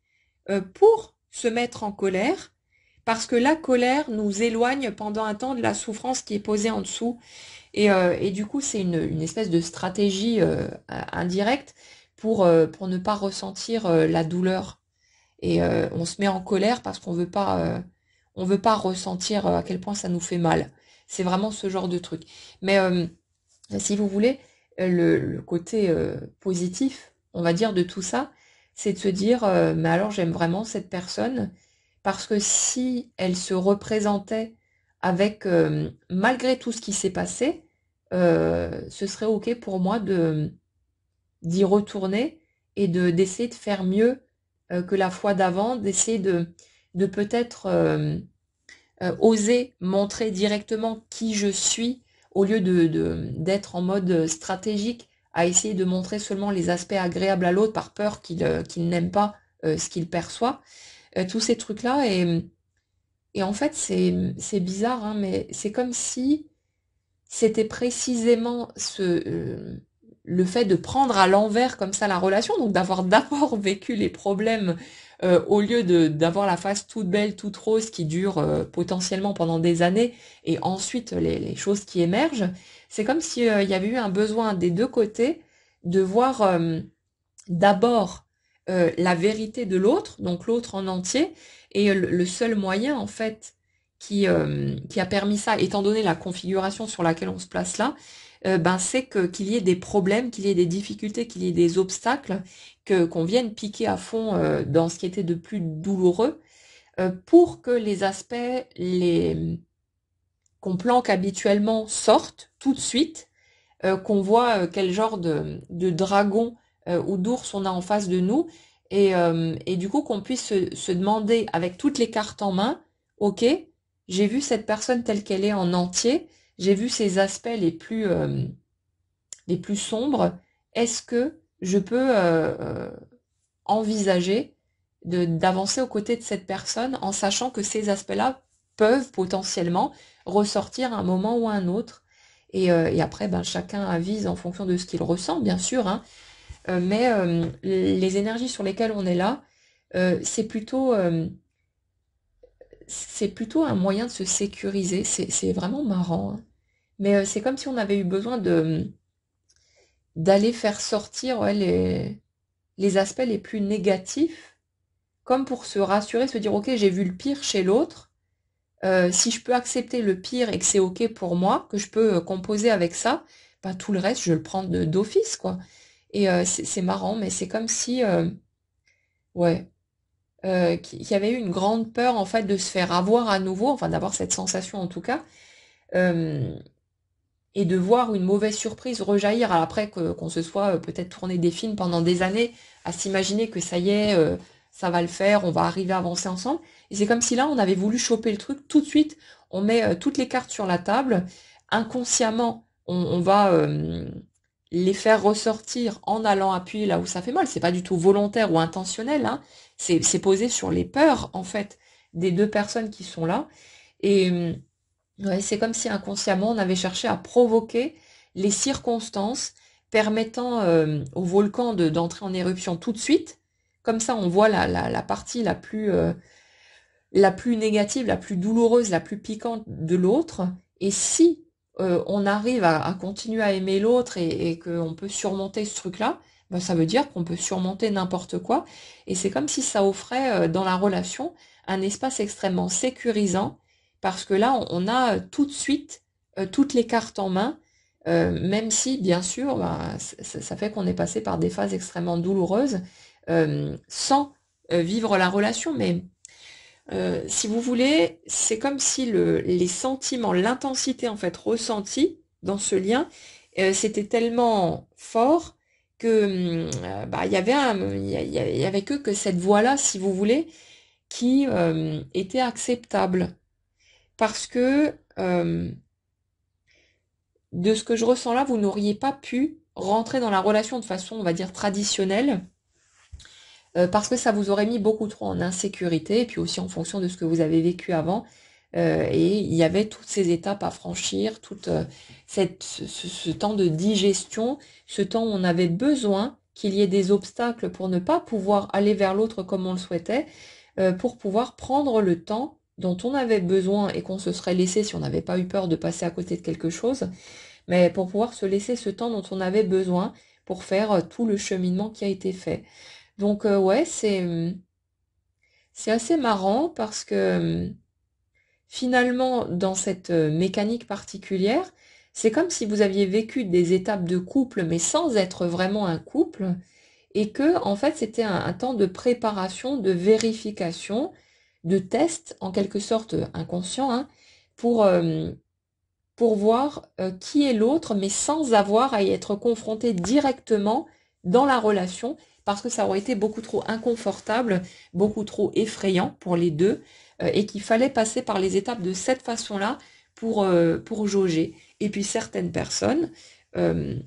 pour se mettre en colère, parce que la colère nous éloigne pendant un temps de la souffrance qui est posée en dessous. Et du coup, c'est une espèce de stratégie indirecte pour ne pas ressentir la douleur. Et on se met en colère parce on veut pas ressentir à quel point ça nous fait mal. C'est vraiment ce genre de truc. Mais si vous voulez, le côté positif, on va dire, de tout ça, c'est de se dire, mais alors j'aime vraiment cette personne, parce que si elle se représentait avec, malgré tout ce qui s'est passé, ce serait OK pour moi d'y retourner et d'essayer de faire mieux que la fois d'avant, d'essayer de peut-être oser montrer directement qui je suis au lieu d'être en mode stratégique à essayer de montrer seulement les aspects agréables à l'autre par peur qu'il n'aime pas ce qu'il perçoit. Tous ces trucs-là. Et en fait, c'est bizarre, hein, mais c'est comme si c'était précisément le fait de prendre à l'envers comme ça la relation, donc d'avoir d'abord vécu les problèmes au lieu d'avoir la phase toute belle, toute rose qui dure potentiellement pendant des années, et ensuite les choses qui émergent. C'est comme si il y avait eu un besoin des deux côtés de voir d'abord la vérité de l'autre, donc l'autre en entier, et le seul moyen en fait qui a permis ça, étant donné la configuration sur laquelle on se place là, c'est qu'il y ait des problèmes, qu'il y ait des difficultés, qu'il y ait des obstacles, qu'on vienne piquer à fond dans ce qui était de plus douloureux, pour que les aspects qu'on planque habituellement sortent tout de suite, qu'on voit quel genre de dragon ou d'ours on a en face de nous, Et du coup qu'on puisse se demander avec toutes les cartes en main, ok, j'ai vu cette personne telle qu'elle est en entier, j'ai vu ses aspects les plus sombres, est-ce que je peux envisager d'avancer aux côtés de cette personne en sachant que ces aspects-là peuvent potentiellement ressortir à un moment ou à un autre. Et après, ben, chacun avise en fonction de ce qu'il ressent, bien sûr, hein. Mais les énergies sur lesquelles on est là, euh, c'est plutôt, euh, c'est plutôt un moyen de se sécuriser. C'est vraiment marrant, hein. Mais c'est comme si on avait eu besoin d'aller faire sortir, ouais, les aspects les plus négatifs, comme pour se rassurer, se dire, ok, j'ai vu le pire chez l'autre. Si je peux accepter le pire et que c'est ok pour moi, que je peux composer avec ça, bah, tout le reste, je le prends d'office, quoi. Et c'est marrant, mais c'est comme si, ouais, qu'il y avait eu une grande peur, en fait, de se faire avoir à nouveau, enfin, d'avoir cette sensation, en tout cas, euh, et de voir une mauvaise surprise rejaillir après qu'on se soit peut-être tourné des films pendant des années à s'imaginer que ça y est, ça va le faire, on va arriver à avancer ensemble. Et c'est comme si là, on avait voulu choper le truc tout de suite. On met toutes les cartes sur la table. Inconsciemment, on va les faire ressortir en allant appuyer là où ça fait mal. C'est pas du tout volontaire ou intentionnel, hein. C'est posé sur les peurs, en fait, des deux personnes qui sont là. Et ouais, c'est comme si inconsciemment on avait cherché à provoquer les circonstances permettant au volcan d'entrer en éruption tout de suite. Comme ça, on voit la partie la plus négative, la plus douloureuse, la plus piquante de l'autre. Et si on arrive à continuer à aimer l'autre et qu'on peut surmonter ce truc-là, ben, ça veut dire qu'on peut surmonter n'importe quoi. Et c'est comme si ça offrait dans la relation un espace extrêmement sécurisant, parce que là, on a tout de suite toutes les cartes en main, même si, bien sûr, ben, ça fait qu'on est passé par des phases extrêmement douloureuses sans vivre la relation. Mais si vous voulez, c'est comme si les sentiments, l'intensité en fait ressentie dans ce lien, c'était tellement fort que bah, il y avait que cette voie-là, si vous voulez, qui était acceptable. Parce que de ce que je ressens là, vous n'auriez pas pu rentrer dans la relation de façon, on va dire, traditionnelle parce que ça vous aurait mis beaucoup trop en insécurité, et puis aussi en fonction de ce que vous avez vécu avant. Et il y avait toutes ces étapes à franchir, ce temps de digestion, ce temps où on avait besoin qu'il y ait des obstacles pour ne pas pouvoir aller vers l'autre comme on le souhaitait, pour pouvoir prendre le temps dont on avait besoin et qu'on se serait laissé si on n'avait pas eu peur de passer à côté de quelque chose, mais pour pouvoir se laisser ce temps dont on avait besoin pour faire tout le cheminement qui a été fait. Donc ouais, c'est assez marrant parce que finalement, dans cette mécanique particulière, c'est comme si vous aviez vécu des étapes de couple, mais sans être vraiment un couple, et que en fait c'était un temps de préparation, de vérification, de test, en quelque sorte inconscient, hein, pour, euh, pour voir qui est l'autre, mais sans avoir à y être confronté directement dans la relation, parce que ça aurait été beaucoup trop inconfortable, beaucoup trop effrayant pour les deux, et qu'il fallait passer par les étapes de cette façon-là pour jauger. Et puis certaines personnes euh,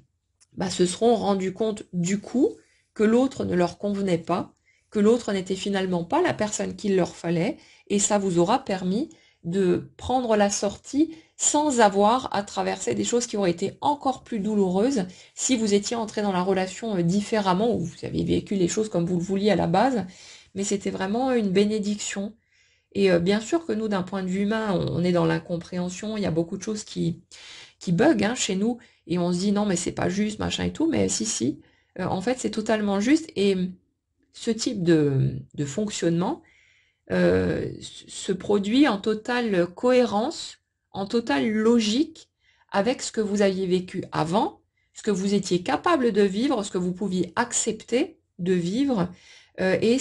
bah, se seront rendues compte du coup que l'autre ne leur convenait pas, que l'autre n'était finalement pas la personne qu'il leur fallait, et ça vous aura permis de prendre la sortie sans avoir à traverser des choses qui auraient été encore plus douloureuses si vous étiez entré dans la relation différemment, ou vous avez vécu les choses comme vous le vouliez à la base, mais c'était vraiment une bénédiction. Et bien sûr que nous, d'un point de vue humain, on est dans l'incompréhension, il y a beaucoup de choses qui bug hein, chez nous, et on se dit non mais c'est pas juste, machin et tout, mais si si, en fait c'est totalement juste, et ce type de fonctionnement se produit en totale cohérence, en totale logique avec ce que vous aviez vécu avant, ce que vous étiez capable de vivre, ce que vous pouviez accepter de vivre, et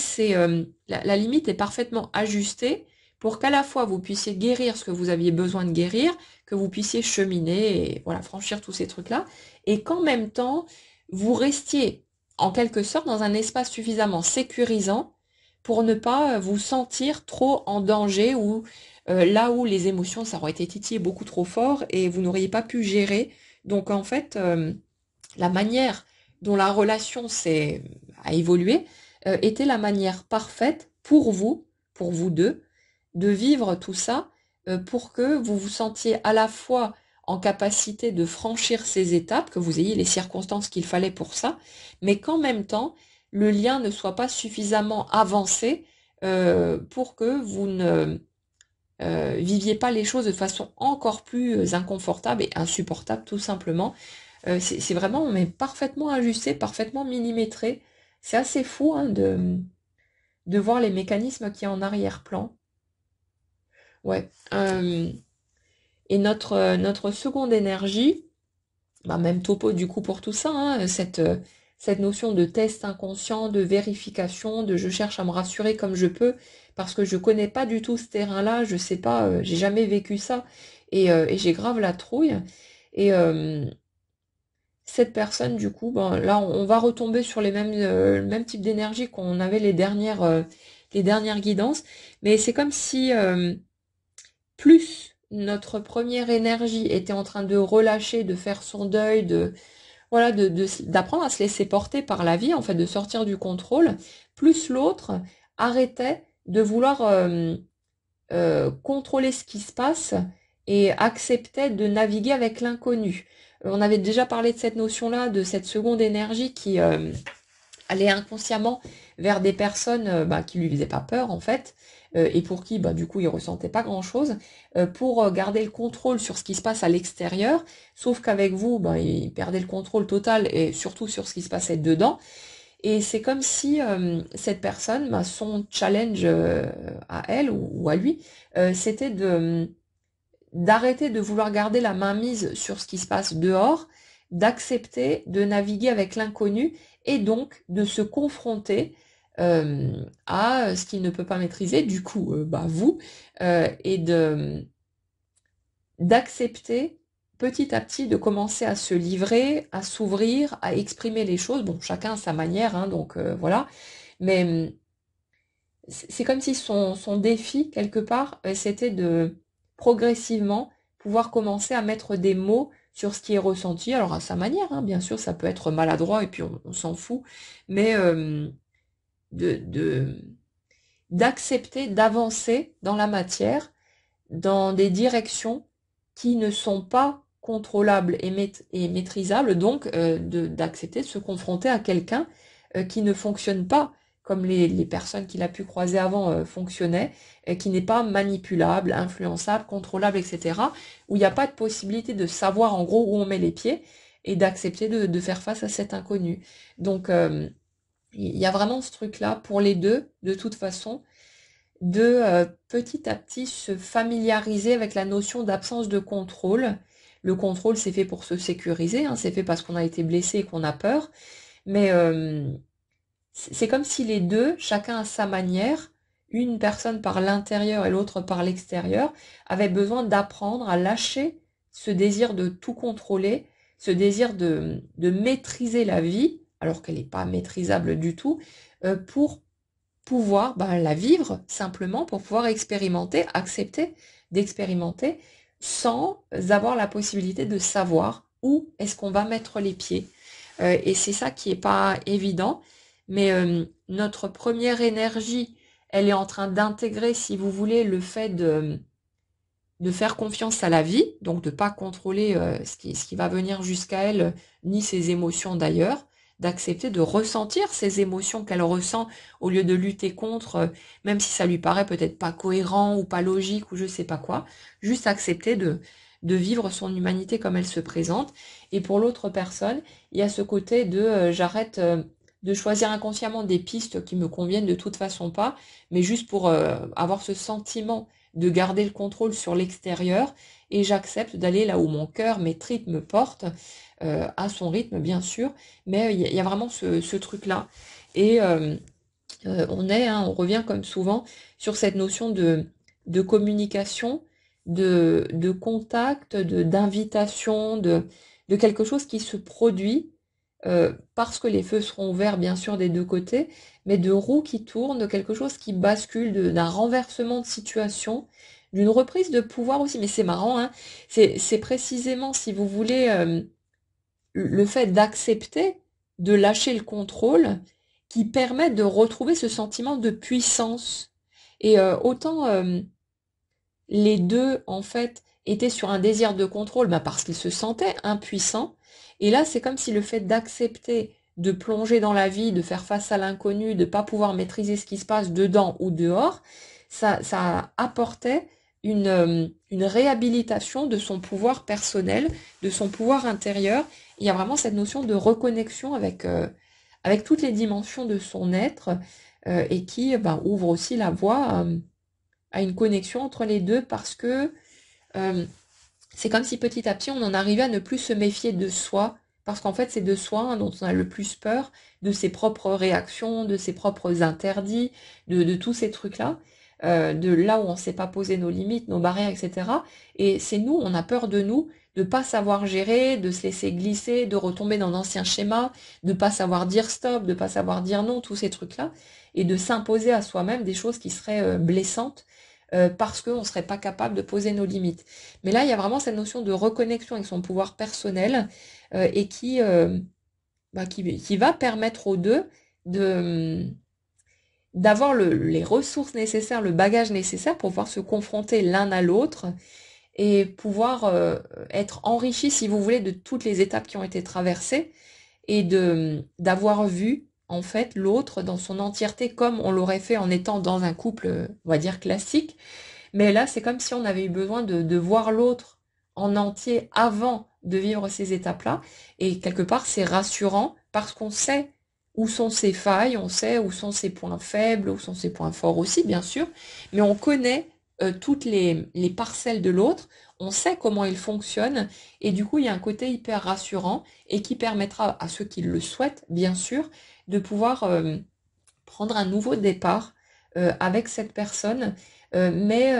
la limite est parfaitement ajustée pour qu'à la fois vous puissiez guérir ce que vous aviez besoin de guérir, que vous puissiez cheminer et voilà, franchir tous ces trucs-là, et qu'en même temps, vous restiez en quelque sorte dans un espace suffisamment sécurisant pour ne pas vous sentir trop en danger ou là où les émotions, ça aurait été titillé beaucoup trop fort et vous n'auriez pas pu gérer. Donc en fait, la manière dont la relation a évolué était la manière parfaite pour vous deux, de vivre tout ça pour que vous vous sentiez à la fois en capacité de franchir ces étapes, que vous ayez les circonstances qu'il fallait pour ça, mais qu'en même temps, le lien ne soit pas suffisamment avancé pour que vous ne viviez pas les choses de façon encore plus inconfortable et insupportable tout simplement. C'est vraiment, mais parfaitement ajusté, parfaitement millimétré. C'est assez fou hein, de voir les mécanismes qui y a en arrière-plan. Ouais. Et notre seconde énergie, bah même topo du coup pour tout ça, hein, cette notion de test inconscient, de vérification, de je cherche à me rassurer comme je peux, parce que je connais pas du tout ce terrain-là, je sais pas, j'ai jamais vécu ça, et j'ai grave la trouille. Et cette personne, du coup, ben, là, on va retomber sur le même type d'énergie qu'on avait les dernières guidances, mais c'est comme si plus notre première énergie était en train de relâcher, de faire son deuil, voilà, d'apprendre à se laisser porter par la vie, en fait, de sortir du contrôle, plus l'autre arrêtait de vouloir contrôler ce qui se passe et acceptait de naviguer avec l'inconnu. On avait déjà parlé de cette notion-là, de cette seconde énergie qui allait inconsciemment vers des personnes bah, qui lui faisaient pas peur en fait, et pour qui bah, du coup il ressentait pas grand-chose, pour garder le contrôle sur ce qui se passe à l'extérieur, sauf qu'avec vous, bah, il perdait le contrôle total et surtout sur ce qui se passait dedans. Et c'est comme si cette personne, bah, son challenge à elle ou à lui, c'était d'arrêter de vouloir garder la main mise sur ce qui se passe dehors, d'accepter de naviguer avec l'inconnu et donc de se confronter à ce qu'il ne peut pas maîtriser, du coup, bah, vous, et d'accepter petit à petit de commencer à se livrer, à s'ouvrir, à exprimer les choses. Bon, chacun à sa manière, hein, donc voilà. Mais c'est comme si son défi, quelque part, c'était de progressivement pouvoir commencer à mettre des mots sur ce qui est ressenti. Alors à sa manière, hein, bien sûr, ça peut être maladroit et puis on s'en fout, mais de, de- d'accepter d'avancer dans la matière, dans des directions qui ne sont pas contrôlables et maîtrisables, donc d'accepter de se confronter à quelqu'un qui ne fonctionne pas comme les personnes qu'il a pu croiser avant fonctionnaient, et qui n'est pas manipulable, influençable, contrôlable, etc., où il n'y a pas de possibilité de savoir en gros où on met les pieds et d'accepter de faire face à cet inconnu. Donc il y a vraiment ce truc-là pour les deux, de toute façon, de petit à petit se familiariser avec la notion d'absence de contrôle. Le contrôle, c'est fait pour se sécuriser, hein, c'est fait parce qu'on a été blessé et qu'on a peur, mais c'est comme si les deux, chacun à sa manière, une personne par l'intérieur et l'autre par l'extérieur, avaient besoin d'apprendre à lâcher ce désir de tout contrôler, ce désir de maîtriser la vie, alors qu'elle n'est pas maîtrisable du tout, pour pouvoir ben, la vivre simplement, pour pouvoir expérimenter, accepter d'expérimenter sans avoir la possibilité de savoir où est-ce qu'on va mettre les pieds. Et c'est ça qui est pas évident, mais notre première énergie, elle est en train d'intégrer, si vous voulez, le fait de faire confiance à la vie, donc de pas contrôler ce qui va venir jusqu'à elle, ni ses émotions d'ailleurs, d'accepter de ressentir ces émotions qu'elle ressent au lieu de lutter contre, même si ça lui paraît peut-être pas cohérent ou pas logique ou je sais pas quoi, juste accepter de vivre son humanité comme elle se présente. Et pour l'autre personne, il y a ce côté de j'arrête de choisir inconsciemment des pistes qui me conviennent de toute façon pas, mais juste pour avoir ce sentiment de garder le contrôle sur l'extérieur et j'accepte d'aller là où mon cœur, mes tripes me portent, à son rythme bien sûr, mais il y a vraiment ce truc-là. Et on revient comme souvent sur cette notion de communication, de contact, d'invitation, de quelque chose qui se produit parce que les feux seront ouverts bien sûr des deux côtés, mais de roues qui tournent, de quelque chose qui bascule, d'un renversement de situation, d'une reprise de pouvoir aussi. Mais c'est marrant, hein, c'est précisément, si vous voulez, le fait d'accepter, de lâcher le contrôle, qui permet de retrouver ce sentiment de puissance. Et autant les deux, en fait, étaient sur un désir de contrôle, bah parce qu'ils se sentaient impuissants. Et là, c'est comme si le fait d'accepter de plonger dans la vie, de faire face à l'inconnu, de pas pouvoir maîtriser ce qui se passe dedans ou dehors, ça apportait une réhabilitation de son pouvoir personnel, de son pouvoir intérieur. Il y a vraiment cette notion de reconnexion avec toutes les dimensions de son être et qui ben, ouvre aussi la voie à une connexion entre les deux parce que euh, c'est comme si petit à petit on en arrivait à ne plus se méfier de soi, parce qu'en fait c'est de soi hein, dont on a le plus peur, de ses propres réactions, de ses propres interdits, de tous ces trucs-là, de là où on ne sait pas poser nos limites, nos barrières, etc. Et c'est nous, on a peur de nous, de pas savoir gérer, de se laisser glisser, de retomber dans d'anciens schémas, de pas savoir dire stop, de pas savoir dire non, tous ces trucs-là, et de s'imposer à soi-même des choses qui seraient blessantes parce qu'on ne serait pas capable de poser nos limites. Mais là, il y a vraiment cette notion de reconnexion avec son pouvoir personnel et qui va permettre aux deux de d'avoir les ressources nécessaires, le bagage nécessaire pour pouvoir se confronter l'un à l'autre et pouvoir être enrichi, si vous voulez, de toutes les étapes qui ont été traversées et d'avoir vu en fait l'autre dans son entièreté comme on l'aurait fait en étant dans un couple, on va dire classique. Mais là, c'est comme si on avait eu besoin de voir l'autre en entier avant de vivre ces étapes-là. Et quelque part, c'est rassurant parce qu'on sait où sont ses failles, on sait où sont ses points faibles, où sont ses points forts aussi, bien sûr, mais on connaît toutes les parcelles de l'autre, on sait comment il fonctionne, et du coup, il y a un côté hyper rassurant et qui permettra à ceux qui le souhaitent, bien sûr, de pouvoir prendre un nouveau départ avec cette personne, mais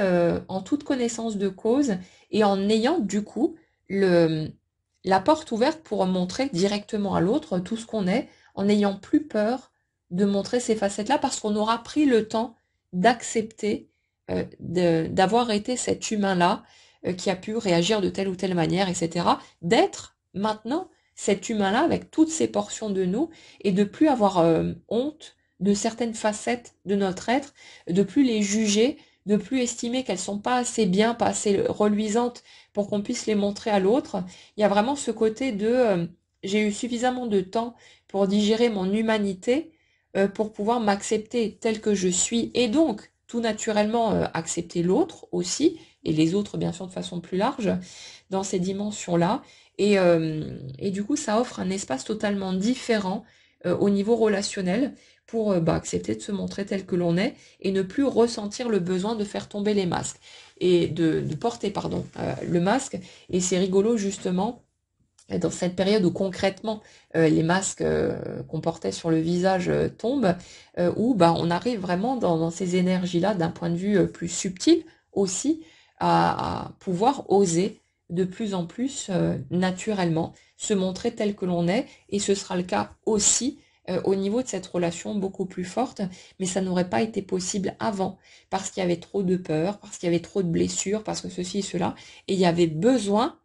en toute connaissance de cause et en ayant du coup la porte ouverte pour montrer directement à l'autre tout ce qu'on est, en n'ayant plus peur de montrer ces facettes-là parce qu'on aura pris le temps d'accepter d'avoir été cet humain-là qui a pu réagir de telle ou telle manière, etc. D'être maintenant cet humain-là avec toutes ces portions de nous et de plus avoir honte de certaines facettes de notre être, de plus les juger, de plus estimer qu'elles sont pas assez bien, pas assez reluisantes pour qu'on puisse les montrer à l'autre. Il y a vraiment ce côté de j'ai eu suffisamment de temps pour digérer mon humanité, pour pouvoir m'accepter tel que je suis et donc tout naturellement accepter l'autre aussi et les autres bien sûr de façon plus large dans ces dimensions-là et du coup ça offre un espace totalement différent au niveau relationnel pour accepter de se montrer tel que l'on est et ne plus ressentir le besoin de faire tomber les masques et de porter pardon le masque. Et c'est rigolo justement dans cette période où concrètement les masques qu'on portait sur le visage tombent, où on arrive vraiment dans ces énergies-là d'un point de vue plus subtil aussi à pouvoir oser de plus en plus naturellement se montrer tel que l'on est et ce sera le cas aussi au niveau de cette relation beaucoup plus forte, mais ça n'aurait pas été possible avant, parce qu'il y avait trop de peur, parce qu'il y avait trop de blessures, parce que ceci et cela, et il y avait besoin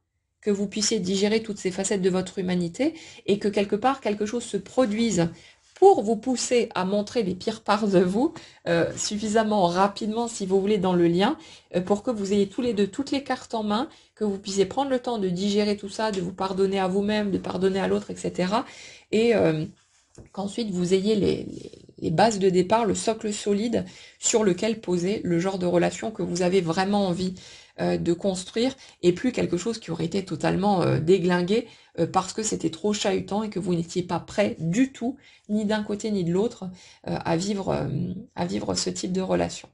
que vous puissiez digérer toutes ces facettes de votre humanité et que quelque part quelque chose se produise pour vous pousser à montrer les pires parts de vous suffisamment rapidement si vous voulez dans le lien pour que vous ayez tous les deux toutes les cartes en main, que vous puissiez prendre le temps de digérer tout ça, de vous pardonner à vous-même, de pardonner à l'autre, etc. Et qu'ensuite vous ayez les bases de départ, le socle solide sur lequel poser le genre de relation que vous avez vraiment envie de construire et plus quelque chose qui aurait été totalement déglingué parce que c'était trop chahutant et que vous n'étiez pas prêt du tout, ni d'un côté ni de l'autre, à vivre ce type de relation.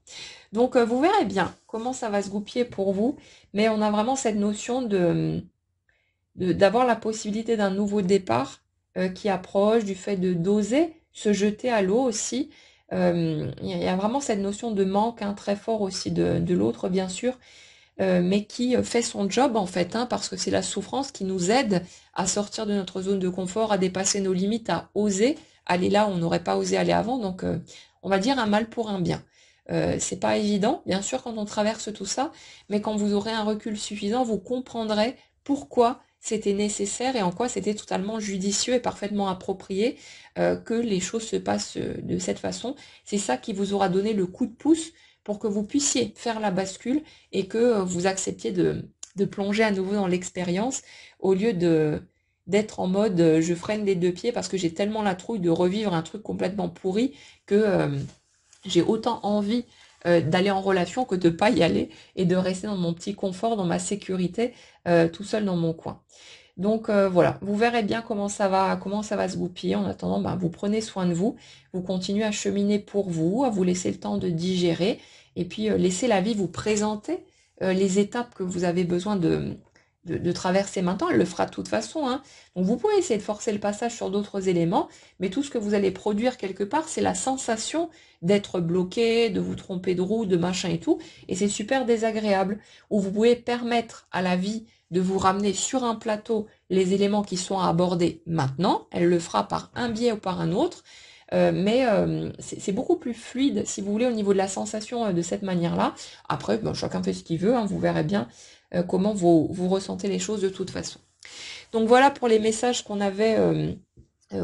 Donc vous verrez bien comment ça va se goupiller pour vous, mais on a vraiment cette notion d'avoir la possibilité d'un nouveau départ qui approche, du fait de d'oser se jeter à l'eau aussi. Il y a vraiment cette notion de manque hein, très fort aussi de l'autre, bien sûr, mais qui fait son job en fait, hein, parce que c'est la souffrance qui nous aide à sortir de notre zone de confort, à dépasser nos limites, à oser aller là où on n'aurait pas osé aller avant. Donc, on va dire un mal pour un bien. C'est pas évident, bien sûr, quand on traverse tout ça, mais quand vous aurez un recul suffisant, vous comprendrez pourquoi c'était nécessaire et en quoi c'était totalement judicieux et parfaitement approprié que les choses se passent de cette façon. C'est ça qui vous aura donné le coup de pouce pour que vous puissiez faire la bascule et que vous acceptiez de plonger à nouveau dans l'expérience au lieu d'être en mode je freine des deux pieds parce que j'ai tellement la trouille de revivre un truc complètement pourri que j'ai autant envie d'aller en relation que de pas y aller et de rester dans mon petit confort, dans ma sécurité, tout seul dans mon coin. Donc voilà, vous verrez bien comment ça va se goupiller. En attendant, ben, vous prenez soin de vous, vous continuez à cheminer pour vous, à vous laisser le temps de digérer, et puis laissez la vie vous présenter les étapes que vous avez besoin de traverser maintenant. Elle le fera de toute façon, hein. Donc vous pouvez essayer de forcer le passage sur d'autres éléments, mais tout ce que vous allez produire quelque part, c'est la sensation d'être bloqué, de vous tromper de roue, de machin et tout, et c'est super désagréable. Ou vous pouvez permettre à la vie de vous ramener sur un plateau les éléments qui sont à aborder maintenant. Elle le fera par un biais ou par un autre. Mais c'est beaucoup plus fluide, si vous voulez, au niveau de la sensation de cette manière-là. Après, ben, chacun fait ce qu'il veut, hein, vous verrez bien comment vous ressentez les choses de toute façon. Donc voilà pour les messages qu'on avait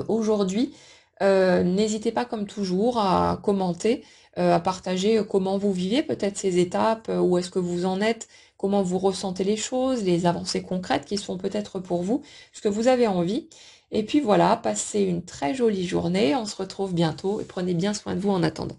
aujourd'hui. N'hésitez pas comme toujours à commenter, à partager comment vous vivez peut-être ces étapes, où est-ce que vous en êtes, comment vous ressentez les choses, les avancées concrètes qui sont peut-être pour vous, ce que vous avez envie. Et puis voilà, passez une très jolie journée, on se retrouve bientôt et prenez bien soin de vous en attendant.